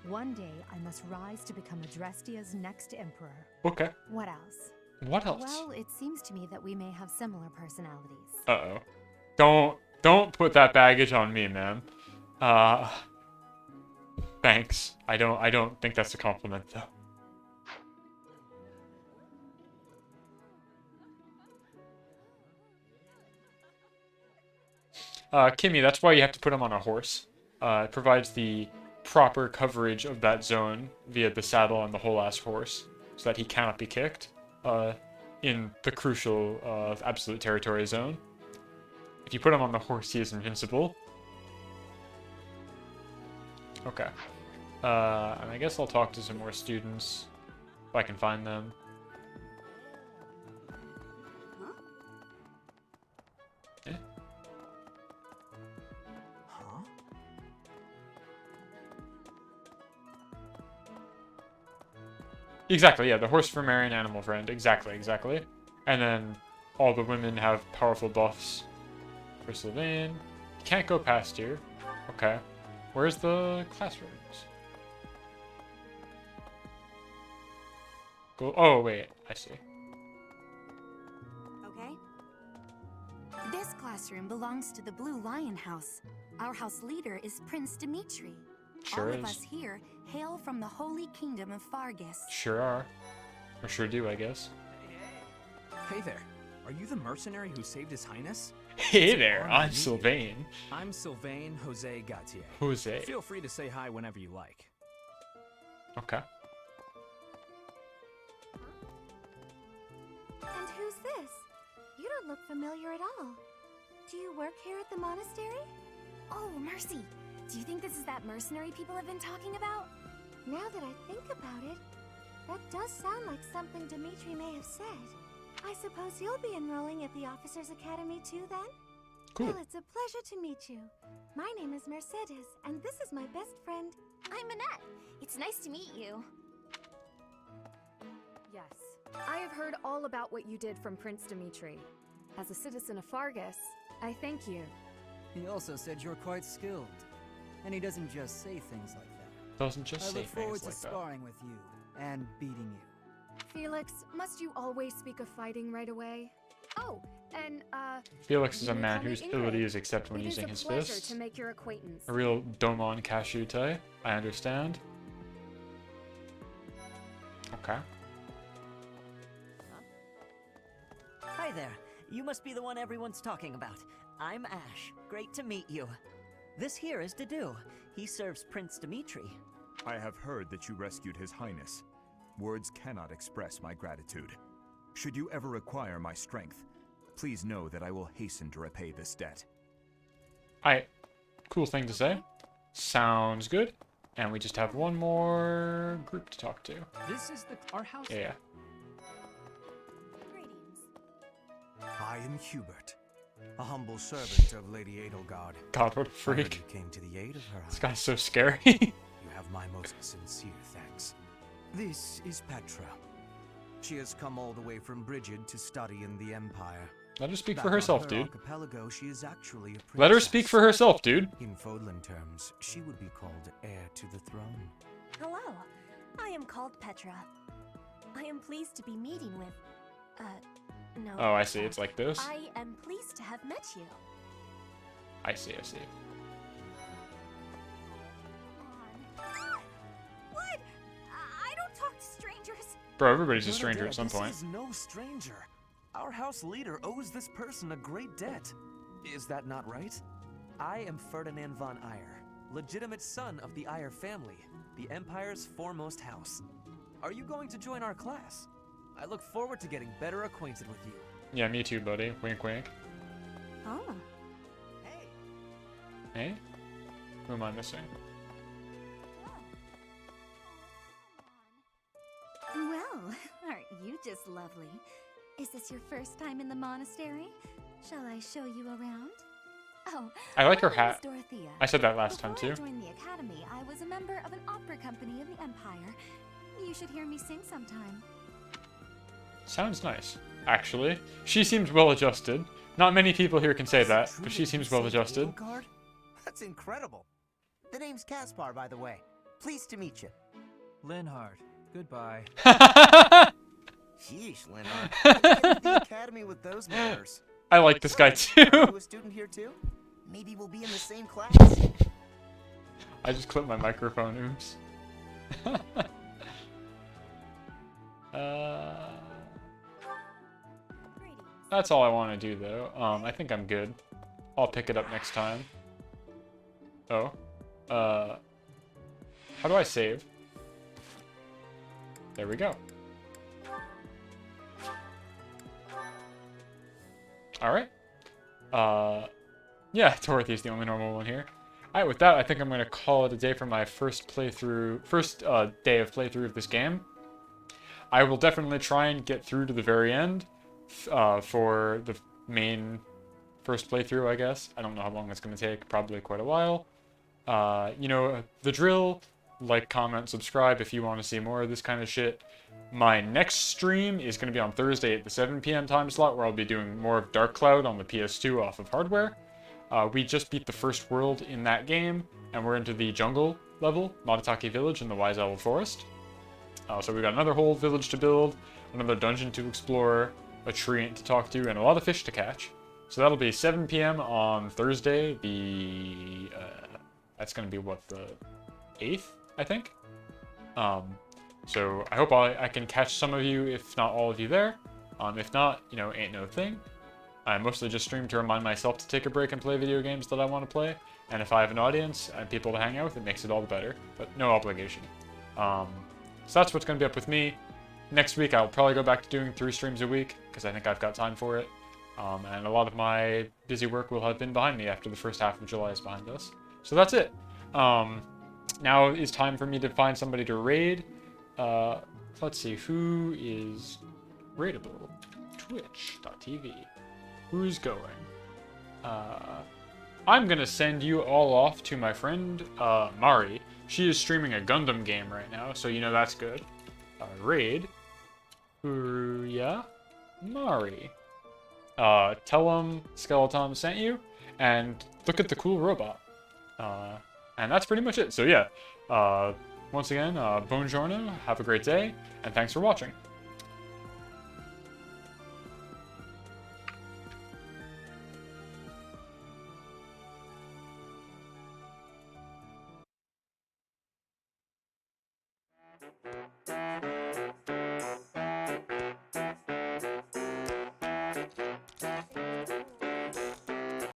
One day, I must rise to become Adrestia's next emperor. Okay. What else? What else? Well, it seems to me that we may have similar personalities. Uh-oh. Don't put that baggage on me, man. Thanks. I don't think that's a compliment, though. Kimmy, that's why you have to put him on a horse. It provides the proper coverage of that zone via the saddle and the whole ass horse, so that he cannot be kicked in the crucial absolute territory zone. If you put him on the horse, he is invincible. Okay. And I guess I'll talk to some more students if I can find them. Exactly, yeah, the horse for Marion, animal friend. Exactly. And then all the women have powerful buffs. For Sylvain. Can't go past here. Okay. Where's the classrooms? Go. Oh, wait. I see. Okay. This classroom belongs to the Blue Lion House. Our house leader is Prince Dimitri. Sure All is. of us here hail from the Holy Kingdom of Fargus. Sure are. Or sure do, I guess. Hey there. Are you the mercenary who saved His Highness? Hey there, I'm Sylvain. I'm Sylvain Jose Gautier. Jose. Feel free to say hi whenever you like. Okay. And who's this? You don't look familiar at all. Do you work here at the monastery? Oh, mercy! Do you think this is that mercenary people have been talking about? Now that I think about it, that does sound like something Dimitri may have said. I suppose you'll be enrolling at the Officers' Academy too, then? Cool. Well, it's a pleasure to meet you. My name is Mercedes, and this is my best friend. I'm Annette. It's nice to meet you. Yes. I have heard all about what you did from Prince Dimitri. As a citizen of Fargus, I thank you. He also said you're quite skilled. And he doesn't just say things like that. Doesn't just say I look forward things to like sparring with you and beating you. Felix, must you always speak of fighting right away? Oh, and Felix is you a may man call me whose Ingrid. ability is except when It using is his a pleasure fists. to make your acquaintance. A real Domon Kashute, I understand. Okay. Hi there. You must be the one everyone's talking about. I'm Ash. Great to meet you. This here is Dedu. He serves Prince Dimitri. I have heard that you rescued His Highness. Words cannot express my gratitude. Should you ever require my strength, please know that I will hasten to repay this debt. Cool thing to say. Sounds good. And we just have one more group to talk to. This is our house. Yeah. I am Hubert, a humble servant of Lady Edelgard. God, what a I freak. heard you came to the aid of her. This guy's so scary. You have my most sincere thanks. This is Petra. She has come all the way from Brigid to study in the Empire. Let her speak Back for on herself, her dude. archipelago, she is actually a princess. Let her speak for herself, dude. In Fodlan terms, she would be called heir to the throne. Hello, I am called Petra. I am pleased to be meeting with, no. Oh, I see. It's like this. I am pleased to have met you. I see. What? I don't talk to strangers. Bro, everybody's a stranger at some This point. is no stranger. Our house leader owes this person a great debt. Is that not right? I am Ferdinand von Eyre, legitimate son of the Eyre family, the Empire's foremost house. Are you going to join our class? I look forward to getting better acquainted with you. Yeah, me too, buddy. Wink, wink. Oh. Hey? Who am I missing? Well, aren't you just lovely? Is this your first time in the monastery? Shall I show you around? Oh, I like her my name is hat. Dorothea. I said that last time Before too. I joined the academy, I was a member of an opera company of the Empire. You should hear me sing sometime. Sounds nice, actually. She seems well adjusted. Not many people here can say that, but she seems well adjusted. That's incredible. The name's Caspar, by the way. Pleased to meet you. Linhard, goodbye. Sheesh, Linhard. How'd you get into the academy with those manners? I like this guy too. Are you a student here too? Maybe we'll be in the same class. I just clipped my microphone, oops. That's all I want to do though. I think I'm good. I'll pick it up next time. Oh. How do I save? There we go. Alright. Yeah, Dorothy's the only normal one here. Alright, with that, I think I'm going to call it a day for my first day of playthrough of this game. I will definitely try and get through to the very end for the main first playthrough, I guess. I don't know how long it's going to take, probably quite a while. You know, the drill, like, comment, subscribe if you want to see more of this kind of shit. My next stream is going to be on Thursday at the 7 p.m. time slot, where I'll be doing more of Dark Cloud on the PS2 off of hardware. We just beat the first world in that game, and we're into the jungle level, Matatake Village in the Wise Owl Forest. So we've got another whole village to build, another dungeon to explore, a treant to talk to, and a lot of fish to catch. So that'll be 7 p.m. on Thursday, the... that's going to be, what, the 8th, I think? So I hope I can catch some of you, if not all of you there. If not, you know, ain't no thing. I mostly just stream to remind myself to take a break and play video games that I want to play. And if I have an audience and people to hang out with, it makes it all the better. But no obligation. So that's what's going to be up with me. Next week, I'll probably go back to doing 3 streams a week, because I think I've got time for it. And a lot of my busy work will have been behind me after the first half of July is behind us. So that's it. Now is time for me to find somebody to raid. Let's see, who is raidable? Twitch.tv. Who's going? I'm gonna send you all off to my friend, Mari. She is streaming a Gundam game right now, so you know that's good. Raid. Yeah? Mari. Tell him Skeletom sent you, and look at the cool robot. And that's pretty much it. So yeah, once again, buongiorno, have a great day, and thanks for watching.